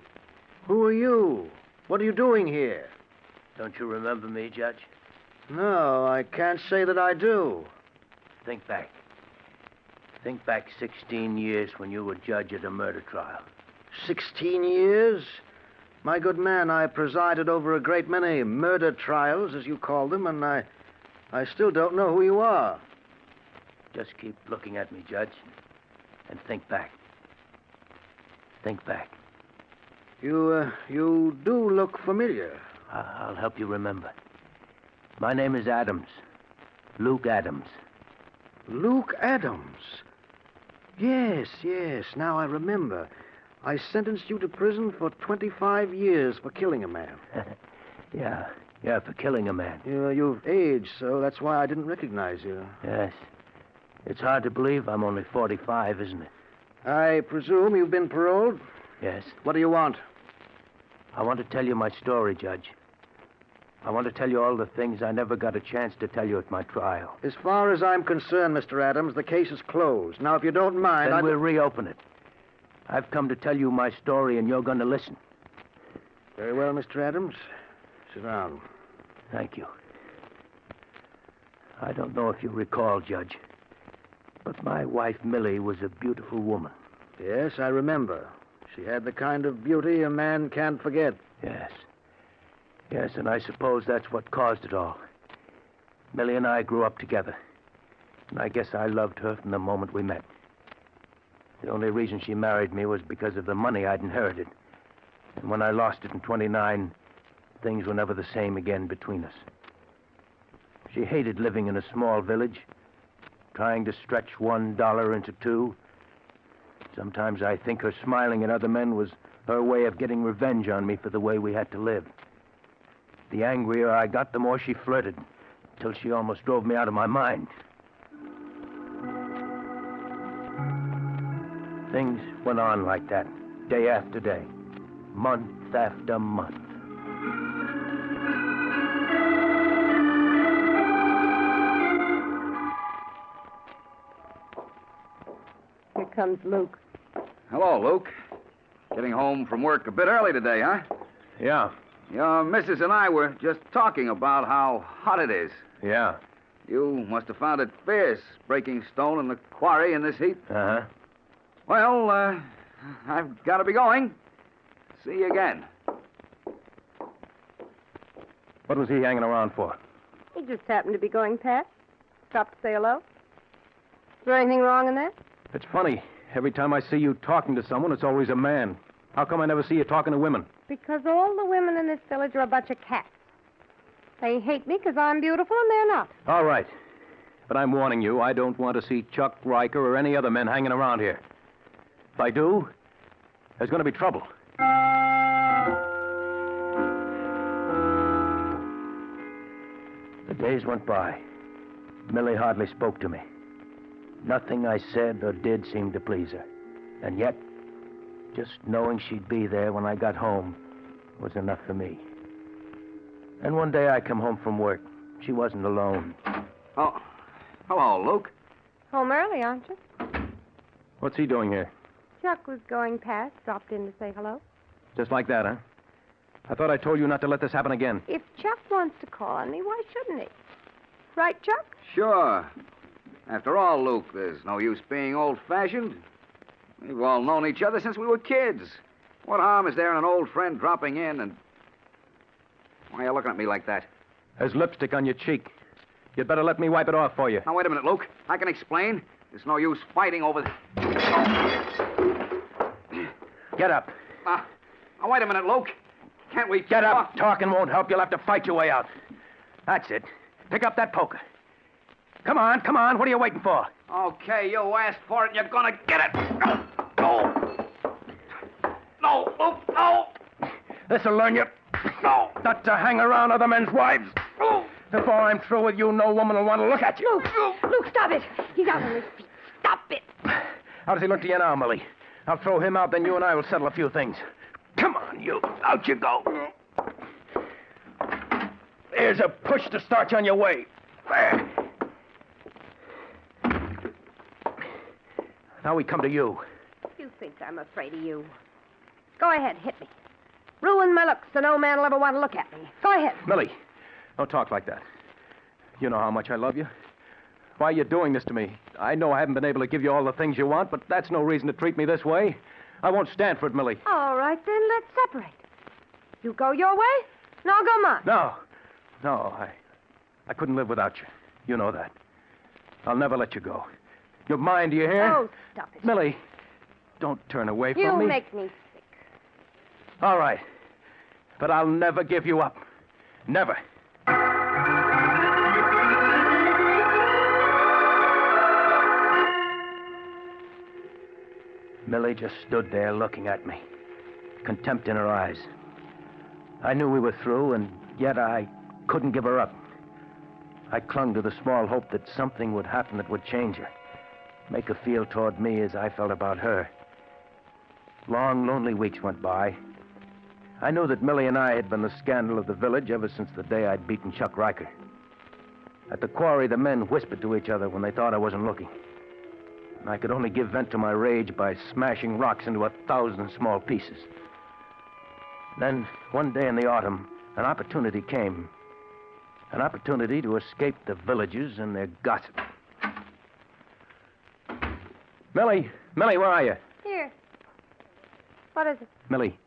are you? What are you doing here? Don't you remember me, Judge? No, I can't say that I do. Think back. Think back 16 years when you were judge at a murder trial. 16 years? My good man, I presided over a great many murder trials, as you call them, and I still don't know who you are. Just keep looking at me, Judge, and think back. Think back. You do look familiar. I'll help you remember. My name is Adams. Luke Adams. Luke Adams? Yes. Now I remember. I sentenced you to prison for 25 years for killing a man. Yeah, for killing a man. You've aged, so that's why I didn't recognize you. Yes. It's hard to believe I'm only 45, isn't it? I presume you've been paroled? Yes. What do you want? I want to tell you my story, Judge. I want to tell you all the things I never got a chance to tell you at my trial. As far as I'm concerned, Mr. Adams, the case is closed. Now, if you don't mind, Then we'll reopen it. I've come to tell you my story, and you're going to listen. Very well, Mr. Adams. Sit down. Thank you. I don't know if you recall, Judge, but my wife, Millie, was a beautiful woman. Yes, I remember. She had the kind of beauty a man can't forget. Yes, and I suppose that's what caused it all. Millie and I grew up together, and I guess I loved her from the moment we met. The only reason she married me was because of the money I'd inherited. And when I lost it in 29, things were never the same again between us. She hated living in a small village, trying to stretch $1 into $2. Sometimes I think her smiling at other men was her way of getting revenge on me for the way we had to live. The angrier I got, the more she flirted, till she almost drove me out of my mind. Things went on like that, day after day, month after month. Here comes Luke. Hello, Luke. Getting home from work a bit early today, huh? Yeah. Your missus and I were just talking about how hot it is. Yeah. You must have found it fierce, breaking stone in the quarry in this heat. Uh-huh. Well, I've got to be going. See you again. What was he hanging around for? He just happened to be going past. Stopped to say hello. Is there anything wrong in that? It's funny. Every time I see you talking to someone, it's always a man. How come I never see you talking to women? Because all the women in this village are a bunch of cats. They hate me because I'm beautiful and they're not. All right. But I'm warning you, I don't want to see Chuck Riker or any other men hanging around here. If I do, there's going to be trouble. The days went by. Millie hardly spoke to me. Nothing I said or did seemed to please her. And yet, just knowing she'd be there when I got home was enough for me. And one day I come home from work. She wasn't alone. Oh, hello, Luke. Home early, aren't you? What's he doing here? Chuck was going past, dropped in to say hello. Just like that, huh? I thought I told you not to let this happen again. If Chuck wants to call on me, why shouldn't he? Right, Chuck? Sure. After all, Luke, there's no use being old-fashioned. We've all known each other since we were kids. What harm is there in an old friend dropping in and... Why are you looking at me like that? There's lipstick on your cheek. You'd better let me wipe it off for you. Now, wait a minute, Luke. I can explain. There's no use fighting over... Get up. Now, wait a minute, Luke. Can't we... Get up. Talking won't help. You'll have to fight your way out. That's it. Pick up that poker. Come on. What are you waiting for? Okay, you asked for it, and you're gonna get it. No, Luke, no. This'll learn you. No. Not to hang around other men's wives. Before I'm through with you, no woman will want to look at you. Luke, stop it. He's out on his feet. Stop it. How does he look to you now, Millie? I'll throw him out, then you and I will settle a few things. Come on, you. Out you go. Here's a push to start you on your way. There. Now we come to you. You think I'm afraid of you? Go ahead, hit me. Ruin my looks so no man will ever want to look at me. Go ahead. Millie, don't talk like that. You know how much I love you. Why are you doing this to me? I know I haven't been able to give you all the things you want, but that's no reason to treat me this way. I won't stand for it, Millie. All right, then, let's separate. You go your way, and I'll go mine. No, I couldn't live without you. You know that. I'll never let you go. You're mine, do you hear? Oh, stop it. Millie, don't turn away from me. You make me sick. All right. But I'll never give you up. Never. Millie just stood there looking at me, contempt in her eyes. I knew we were through, and yet I couldn't give her up. I clung to the small hope that something would happen that would change her, make her feel toward me as I felt about her. Long, lonely weeks went by. I knew that Millie and I had been the scandal of the village ever since the day I'd beaten Chuck Riker. At the quarry, the men whispered to each other when they thought I wasn't looking. I could only give vent to my rage by smashing rocks into 1,000 small pieces. Then, one day in the autumn, an opportunity came. An opportunity to escape the villagers and their gossip. Millie, where are you? Here. What is it? Millie,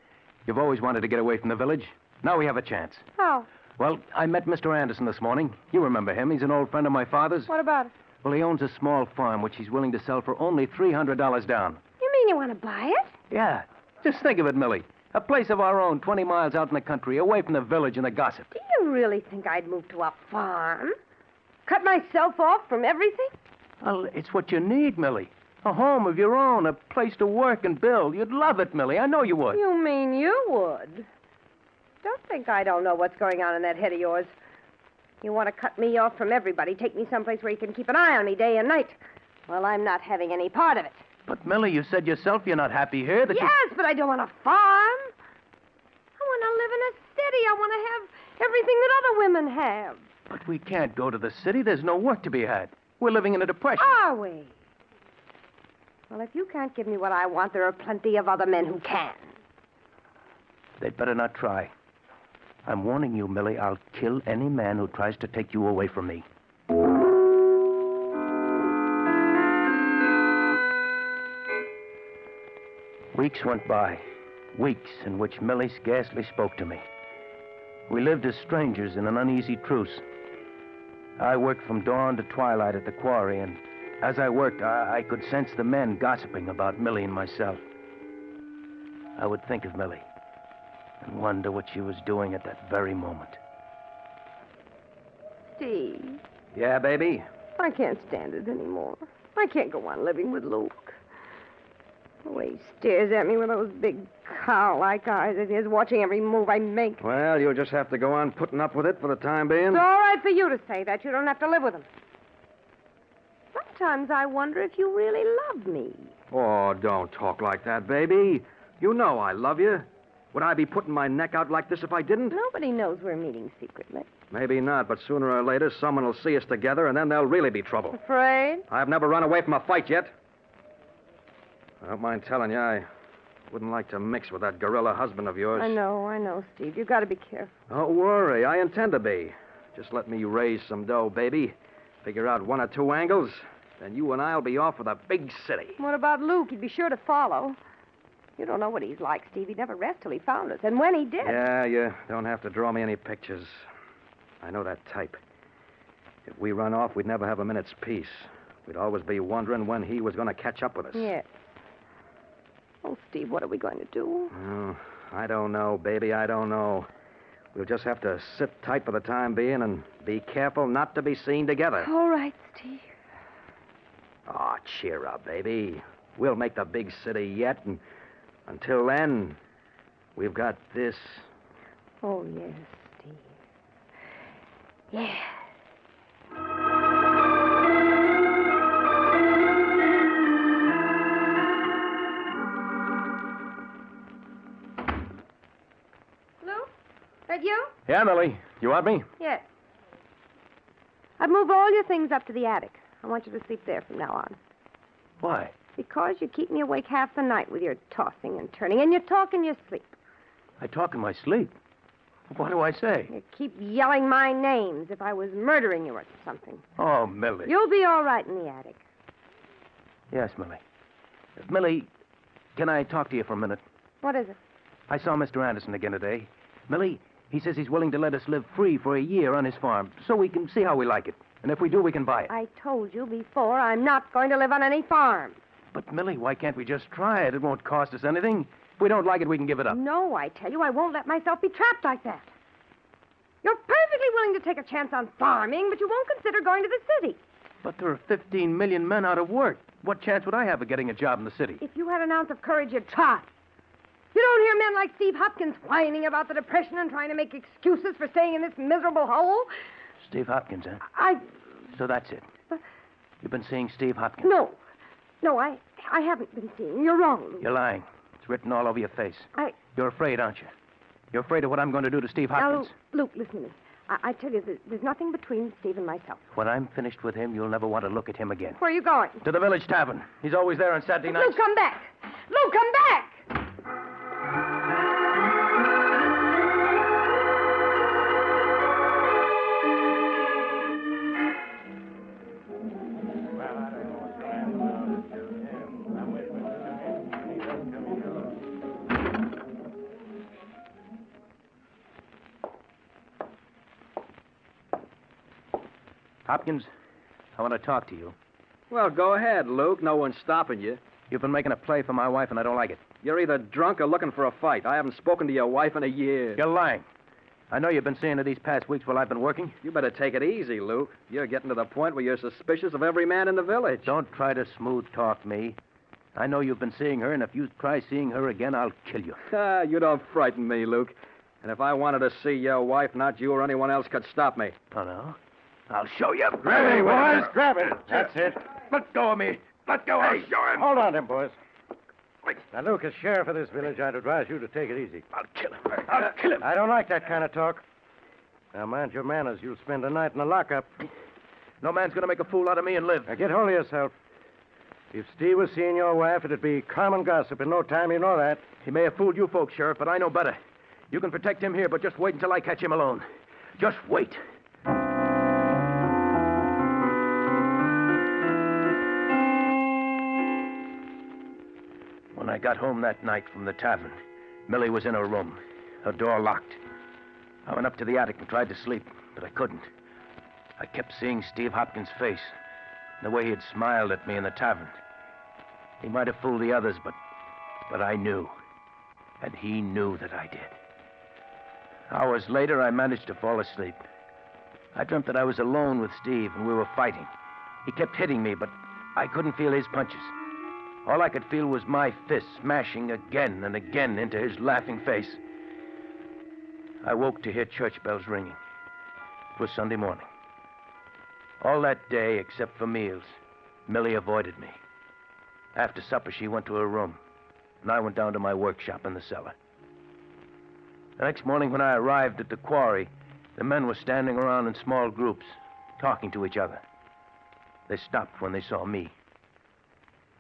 you've always wanted to get away from the village. Now we have a chance. How? Well, I met Mr. Anderson this morning. You remember him. He's an old friend of my father's. What about it? Well, he owns a small farm which he's willing to sell for only $300 down. You mean you want to buy it? Yeah. Just think of it, Millie. A place of our own, 20 miles out in the country, away from the village and the gossip. Do you really think I'd move to a farm? Cut myself off from everything? Well, it's what you need, Millie. A home of your own, a place to work and build. You'd love it, Millie. I know you would. You mean you would? Don't think I don't know what's going on in that head of yours. You want to cut me off from everybody, take me someplace where you can keep an eye on me day and night. Well, I'm not having any part of it. But, Millie, you said yourself you're not happy here. Yes, but I don't want a farm. I want to live in a city. I want to have everything that other women have. But we can't go to the city. There's no work to be had. We're living in a depression. Are we? Well, if you can't give me what I want, there are plenty of other men who can. They'd better not try. I'm warning you, Millie, I'll kill any man who tries to take you away from me. Weeks went by. Weeks in which Millie scarcely spoke to me. We lived as strangers in an uneasy truce. I worked from dawn to twilight at the quarry, and as I worked, I could sense the men gossiping about Millie and myself. I would think of Millie and wonder what she was doing at that very moment. Steve, Yeah, baby? I can't stand it anymore. I can't go on living with Luke. The way he stares at me with those big cow-like eyes of his, watching every move I make. Well, you'll just have to go on putting up with it for the time being. It's all right for you to say that. You don't have to live with him. Sometimes I wonder if you really love me. Oh, don't talk like that, baby. You know I love you. Would I be putting my neck out like this if I didn't? Nobody knows we're meeting secretly. Maybe not, but sooner or later, someone will see us together, and then there'll really be trouble. Afraid? I've never run away from a fight yet. I don't mind telling you, I wouldn't like to mix with that gorilla husband of yours. I know, Steve. You got to be careful. Don't worry, I intend to be. Just let me raise some dough, baby. Figure out one or two angles, then you and I'll be off for the big city. What about Luke? He'd be sure to follow. You don't know what he's like, Steve. He'd never rest till he found us. And when he did... Yeah, you don't have to draw me any pictures. I know that type. If we run off, we'd never have a minute's peace. We'd always be wondering when he was going to catch up with us. Yes. Oh, Steve, what are we going to do? Oh, I don't know, baby. I don't know. We'll just have to sit tight for the time being and be careful not to be seen together. All right, Steve. Oh, cheer up, baby. We'll make the big city yet, and until then, we've got this. Oh, yes, Steve. Yeah. Luke? That you? Yeah, Millie. You want me? Yes. I've moved all your things up to the attic. I want you to sleep there from now on. Why? Because you keep me awake half the night with your tossing and turning, and you talk in your sleep. I talk in my sleep. What do I say? You keep yelling my names if I was murdering you or something. Oh, Millie. You'll be all right in the attic. Yes, Millie. Millie, can I talk to you for a minute? What is it? I saw Mr. Anderson again today. Millie, he says he's willing to let us live free for a year on his farm so we can see how we like it. And if we do, we can buy it. I told you before I'm not going to live on any farm. But, Millie, why can't we just try it? It won't cost us anything. If we don't like it, we can give it up. No, I tell you, I won't let myself be trapped like that. You're perfectly willing to take a chance on farming, but you won't consider going to the city. But there are 15 million men out of work. What chance would I have of getting a job in the city? If you had an ounce of courage, you'd try. You don't hear men like Steve Hopkins whining about the Depression and trying to make excuses for staying in this miserable hole. Steve Hopkins, huh? I... So that's it. You've been seeing Steve Hopkins? No, I haven't been seeing. You're wrong, Luke. You're lying. It's written all over your face. You're afraid, aren't you? You're afraid of what I'm going to do to Steve Hopkins. Now, Luke, listen to me. I tell you, there's nothing between Steve and myself. When I'm finished with him, you'll never want to look at him again. Where are you going? To the village tavern. He's always there on Saturday nights. Luke, come back! Luke, come back! Hopkins, I want to talk to you. Well, go ahead, Luke. No one's stopping you. You've been making a play for my wife, and I don't like it. You're either drunk or looking for a fight. I haven't spoken to your wife in a year. You're lying. I know you've been seeing her these past weeks while I've been working. You better take it easy, Luke. You're getting to the point where you're suspicious of every man in the village. Don't try to smooth talk me. I know you've been seeing her, and if you try seeing her again, I'll kill you. You don't frighten me, Luke. And if I wanted to see your wife, not you or anyone else could stop me. Oh, no? I'll show you. Grab it, boys. Grab it. That's it. Let go of me. Let go of me. Hold on, them boys. Now, Luke, as sheriff of this village, I'd advise you to take it easy. I'll kill him. I'll kill him. I don't like that kind of talk. Now, mind your manners. You'll spend a night in a lockup. No man's going to make a fool out of me and live. Now, get hold of yourself. If Steve was seeing your wife, it'd be common gossip in no time. You know that. He may have fooled you folks, Sheriff, but I know better. You can protect him here, but just wait until I catch him alone. Just wait. When I got home that night from the tavern, Millie was in her room, her door locked. I went up to the attic and tried to sleep, but I couldn't. I kept seeing Steve Hopkins' face, the way he had smiled at me in the tavern. He might have fooled the others, but I knew. And he knew that I did. Hours later, I managed to fall asleep. I dreamt that I was alone with Steve and we were fighting. He kept hitting me, but I couldn't feel his punches. All I could feel was my fist smashing again and again into his laughing face. I woke to hear church bells ringing. It was Sunday morning. All that day, except for meals, Millie avoided me. After supper, she went to her room, and I went down to my workshop in the cellar. The next morning, when I arrived at the quarry, the men were standing around in small groups, talking to each other. They stopped when they saw me.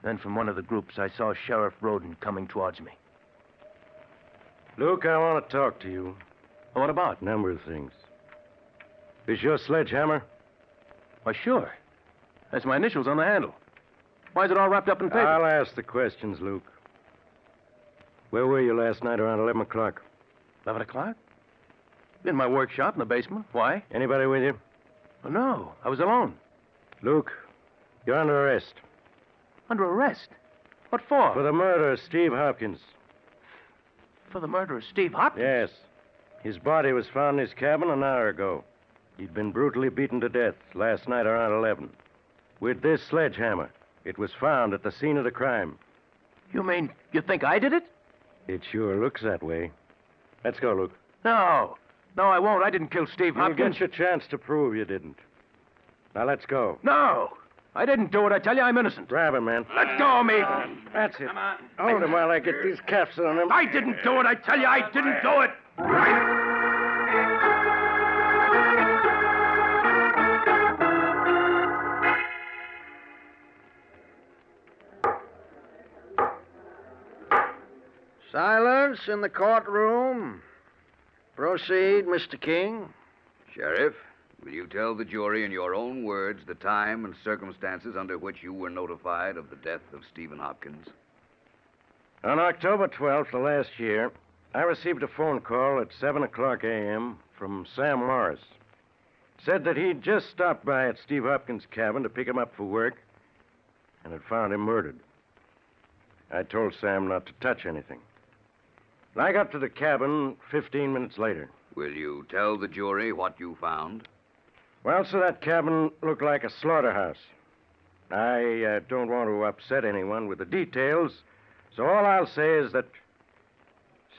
Then from one of the groups, I saw Sheriff Roden coming towards me. Luke, I want to talk to you. What about? A number of things. Is your sledgehammer? Why, sure. That's my initials on the handle. Why is it all wrapped up in paper? I'll ask the questions, Luke. Where were you last night around 11 o'clock? 11 o'clock? In my workshop in the basement. Why? Anybody with you? Oh, no, I was alone. Luke, you're under arrest. Under arrest? What for? For the murder of Steve Hopkins. For the murder of Steve Hopkins? Yes. His body was found in his cabin an hour ago. He'd been brutally beaten to death last night around 11. With this sledgehammer. It was found at the scene of the crime. You mean you think I did it? It sure looks that way. Let's go, Luke. No. No, I won't. I didn't kill Steve Hopkins. You'll get your chance to prove you didn't. Now, let's go. No. I didn't do it. I tell you, I'm innocent. Grab him, man. Let go of me. That's it. Come on. Hold him while I get these cuffs on him. I didn't do it. I tell you, I didn't do it. Silence in the courtroom. Proceed, Mr. King. Sheriff, will you tell the jury in your own words the time and circumstances under which you were notified of the death of Stephen Hopkins? On October 12th of last year, I received a phone call at 7 o'clock a.m. from Sam Morris. Said that he'd just stopped by at Steve Hopkins' cabin to pick him up for work and had found him murdered. I told Sam not to touch anything. I got to the cabin 15 minutes later. Will you tell the jury what you found? Well, sir, that cabin looked like a slaughterhouse. I don't want to upset anyone with the details, so all I'll say is that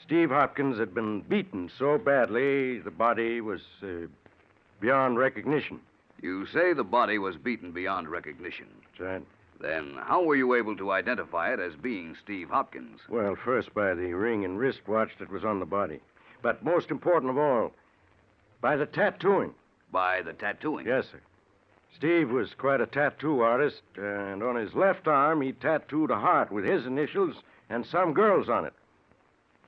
Steve Hopkins had been beaten so badly the body was beyond recognition. You say the body was beaten beyond recognition. That's right. Then how were you able to identify it as being Steve Hopkins? Well, first by the ring and wristwatch that was on the body. But most important of all, by the tattooing. By the tattooing? Yes, sir. Steve was quite a tattoo artist, and on his left arm he tattooed a heart with his initials and some girls on it.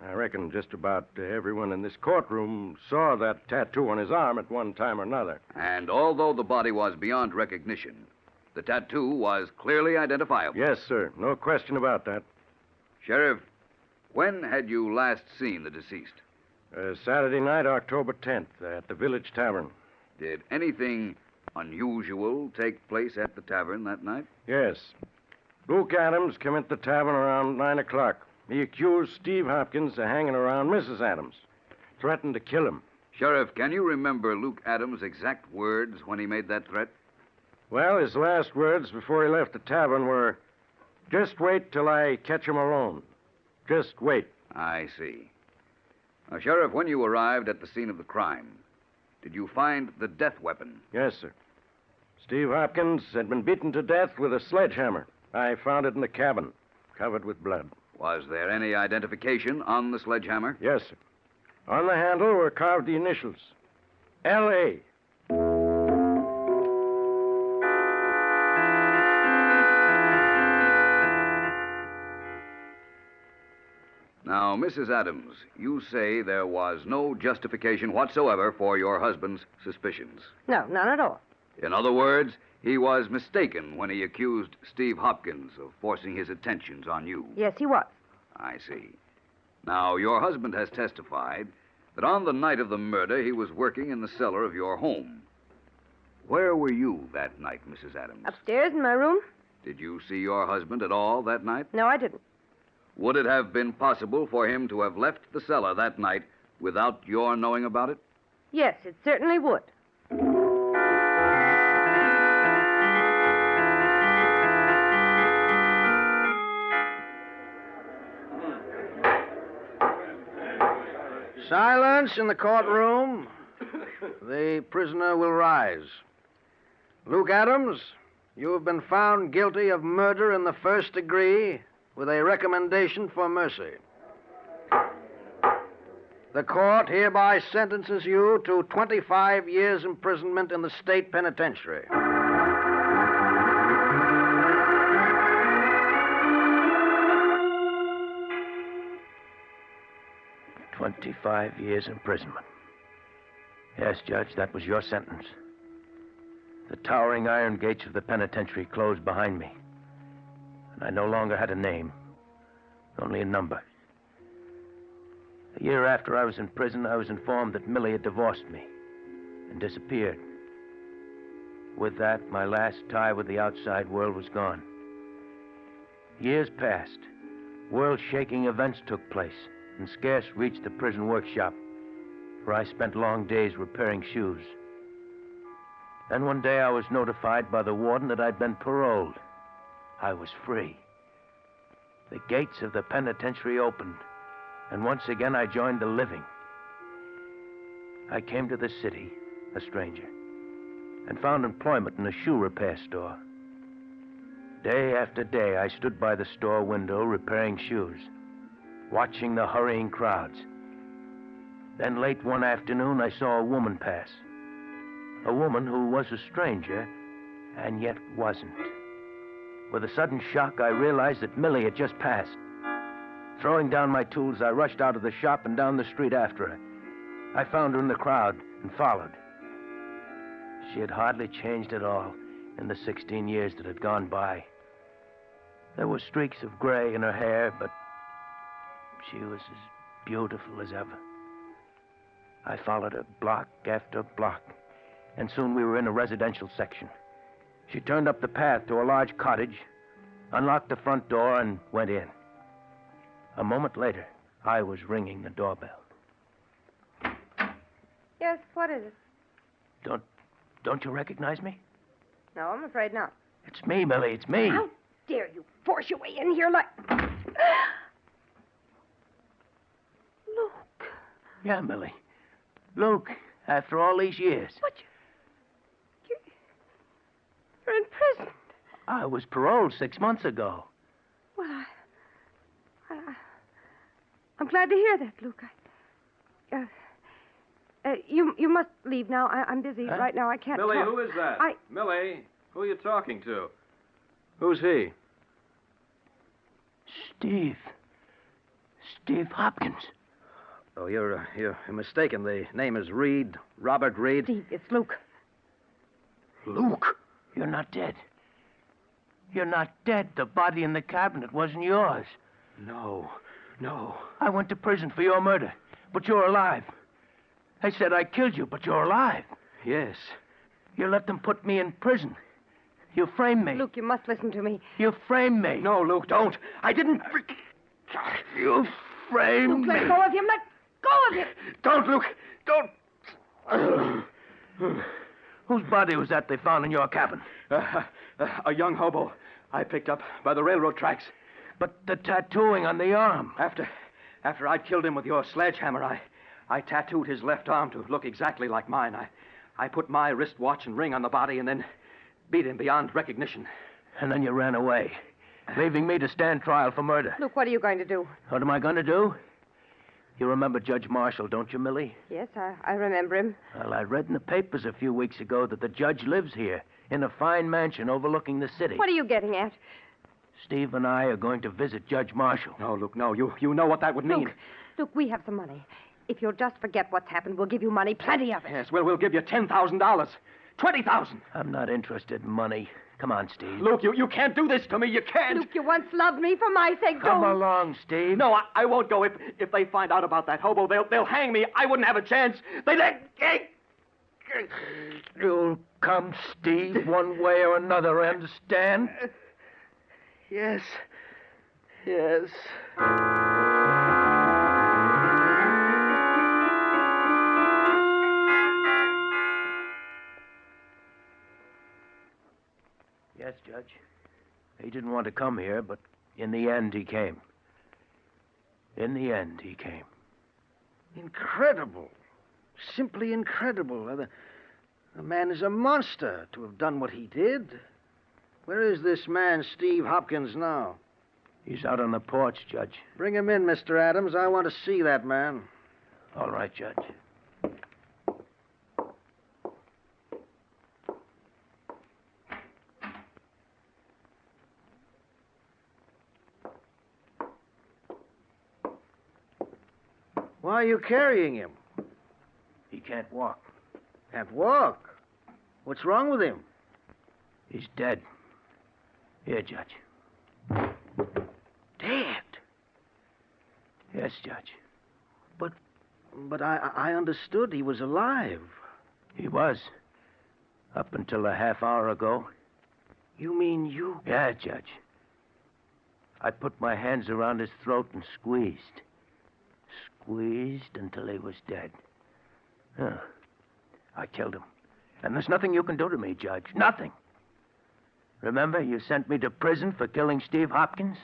I reckon just about everyone in this courtroom saw that tattoo on his arm at one time or another. And although the body was beyond recognition, the tattoo was clearly identifiable. Yes, sir. No question about that. Sheriff, when had you last seen the deceased? Saturday night, October 10th, at the Village Tavern. Did anything unusual take place at the tavern that night? Yes. Luke Adams came into the tavern around 9 o'clock. He accused Steve Hopkins of hanging around Mrs. Adams, threatened to kill him. Sheriff, can you remember Luke Adams' exact words when he made that threat? Well, his last words before he left the tavern were, "Just wait till I catch him alone. Just wait." I see. Now, Sheriff, when you arrived at the scene of the crime, did you find the death weapon? Yes, sir. Steve Hopkins had been beaten to death with a sledgehammer. I found it in the cabin, covered with blood. Was there any identification on the sledgehammer? Yes, sir. On the handle were carved the initials, L.A. Now, Mrs. Adams, you say there was no justification whatsoever for your husband's suspicions. No, none at all. In other words, he was mistaken when he accused Steve Hopkins of forcing his attentions on you. Yes, he was. I see. Now, your husband has testified that on the night of the murder, he was working in the cellar of your home. Where were you that night, Mrs. Adams? Upstairs in my room? Did you see your husband at all that night? No, I didn't. Would it have been possible for him to have left the cellar that night without your knowing about it? Yes, it certainly would. Silence in the courtroom. The prisoner will rise. Luke Adams, you have been found guilty of murder in the first degree with a recommendation for mercy. The court hereby sentences you to 25 years imprisonment in the state penitentiary. 25 years imprisonment. Yes, Judge, that was your sentence. The towering iron gates of the penitentiary closed behind me. And I no longer had a name, only a number. A year after I was in prison, I was informed that Millie had divorced me and disappeared. With that, my last tie with the outside world was gone. Years passed. World-shaking events took place and scarce reached the prison workshop, where I spent long days repairing shoes. Then one day I was notified by the warden that I'd been paroled. I was free. The gates of the penitentiary opened, and once again I joined the living. I came to the city, a stranger, and found employment in a shoe repair store. Day after day, I stood by the store window repairing shoes, watching the hurrying crowds. Then late one afternoon, I saw a woman pass. A woman who was a stranger, and yet wasn't. With a sudden shock, I realized that Millie had just passed. Throwing down my tools, I rushed out of the shop and down the street after her. I found her in the crowd and followed. She had hardly changed at all in the 16 years that had gone by. There were streaks of gray in her hair, but she was as beautiful as ever. I followed her block after block, and soon we were in a residential section. She turned up the path to a large cottage, unlocked the front door, and went in. A moment later, I was ringing the doorbell. Yes, what is it? Don't you recognize me? No, I'm afraid not. It's me, Millie, it's me. How dare you force your way in here like... Luke. Yeah, Millie. Luke, after all these years. What? You're in prison. I was paroled 6 months ago. Well, I'm glad to hear that, Luke. You must leave now. I'm busy right now. I can't Millie, talk. who is that? Millie, who are you talking to? Who's he? Steve Hopkins. Oh, you're mistaken. The name is Reed, Robert Reed. Steve, it's Luke. Luke? You're not dead. You're not dead. The body in the cabinet wasn't yours. No. I went to prison for your murder, but you're alive. They said I killed you, but you're alive. Yes. You let them put me in prison. You framed me. Luke, you must listen to me. You framed me. No, Luke, don't. I didn't... You framed Luke, me. let go of him. Let go of him. Don't, Luke. Don't. Whose body was that they found in your cabin? A young hobo I picked up by the railroad tracks. But the tattooing on the arm. After I'd killed him with your sledgehammer, I tattooed his left arm to look exactly like mine. I put my wristwatch and ring on the body and then beat him beyond recognition. And then you ran away, leaving me to stand trial for murder. Luke, what are you going to do? What am I going to do? You remember Judge Marshall, don't you, Millie? Yes, I remember him. Well, I read in the papers a few weeks ago that the judge lives here, in a fine mansion overlooking the city. What are you getting at? Steve and I are going to visit Judge Marshall. No, Luke, no. You know what that would mean. Luke, we have some money. If you'll just forget what's happened, we'll give you money, plenty of it. Yes, well, we'll give you $10,000. $20,000. I'm not interested in money. Come on, Steve. Luke, you can't do this to me. You can't. Luke, you once loved me. For my sake, Come don't. along, Steve. No, I won't go. If they find out about that hobo, they'll hang me. I wouldn't have a chance. You'll come, Steve, one way or another, understand? Yes. Yes, Judge. He didn't want to come here, but in the end, he came. Incredible. Simply incredible. The man is a monster to have done what he did. Where is this man, Steve Hopkins, now? He's out on the porch, Judge. Bring him in, Mr. Adams. I want to see that man. All right, Judge. Why are you carrying him? He can't walk. Can't walk? What's wrong with him? He's dead. Here, Judge. Dead? Yes, Judge. But I understood he was alive. He was. Up until a half hour ago. You mean you... Yeah, Judge. I put my hands around his throat and squeezed. Squeezed until he was dead. Yeah. I killed him. And there's nothing you can do to me, Judge. Nothing. Remember, you sent me to prison for killing Steve Hopkins?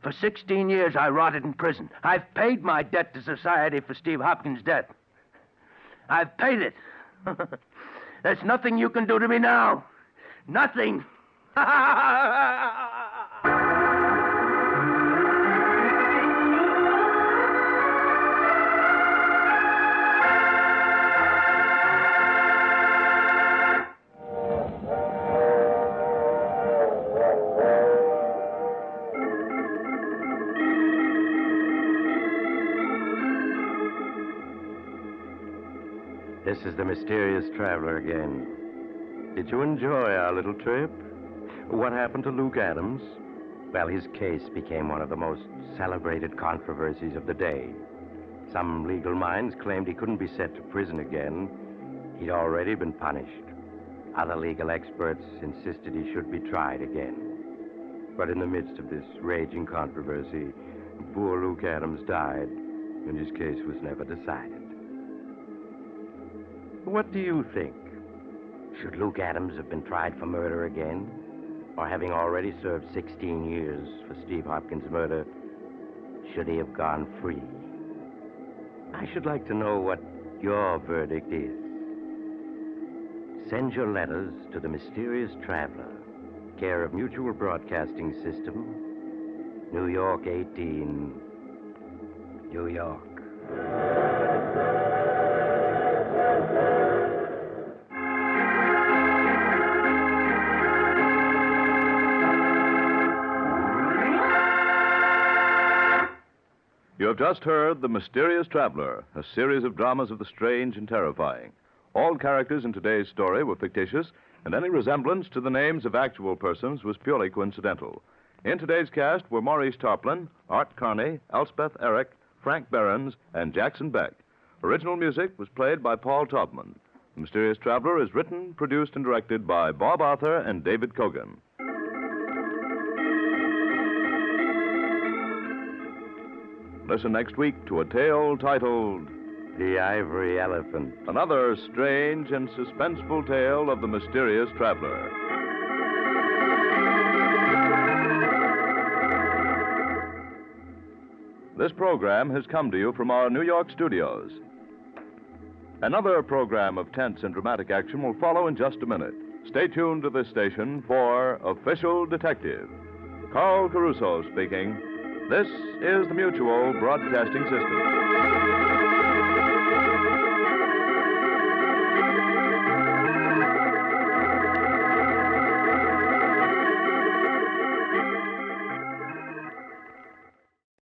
For 16 years, I rotted in prison. I've paid my debt to society for Steve Hopkins' death. I've paid it. There's nothing you can do to me now. Nothing. This is the mysterious traveler again. Did you enjoy our little trip? What happened to Luke Adams? Well, his case became one of the most celebrated controversies of the day. Some legal minds claimed he couldn't be sent to prison again. He'd already been punished. Other legal experts insisted he should be tried again. But in the midst of this raging controversy, poor Luke Adams died, and his case was never decided. What do you think? Should Luke Adams have been tried for murder again? Or having already served 16 years for Steve Hopkins' murder, should he have gone free? I should like to know what your verdict is. Send your letters to the Mysterious Traveler, care of Mutual Broadcasting System, New York 18, New York. You have just heard The Mysterious Traveler, a series of dramas of the strange and terrifying. All characters in today's story were fictitious, and any resemblance to the names of actual persons was purely coincidental. In today's cast were Maurice Tarplin, Art Carney, Elspeth Eric, Frank Behrens, and Jackson Beck. Original music was played by Paul Taubman. The Mysterious Traveler is written, produced, and directed by Bob Arthur and David Kogan. Listen next week to a tale titled The Ivory Elephant. Another strange and suspenseful tale of the Mysterious Traveler. This program has come to you from our New York studios. Another program of tense and dramatic action will follow in just a minute. Stay tuned to this station for Official Detective. Carl Caruso speaking. This is the Mutual Broadcasting System.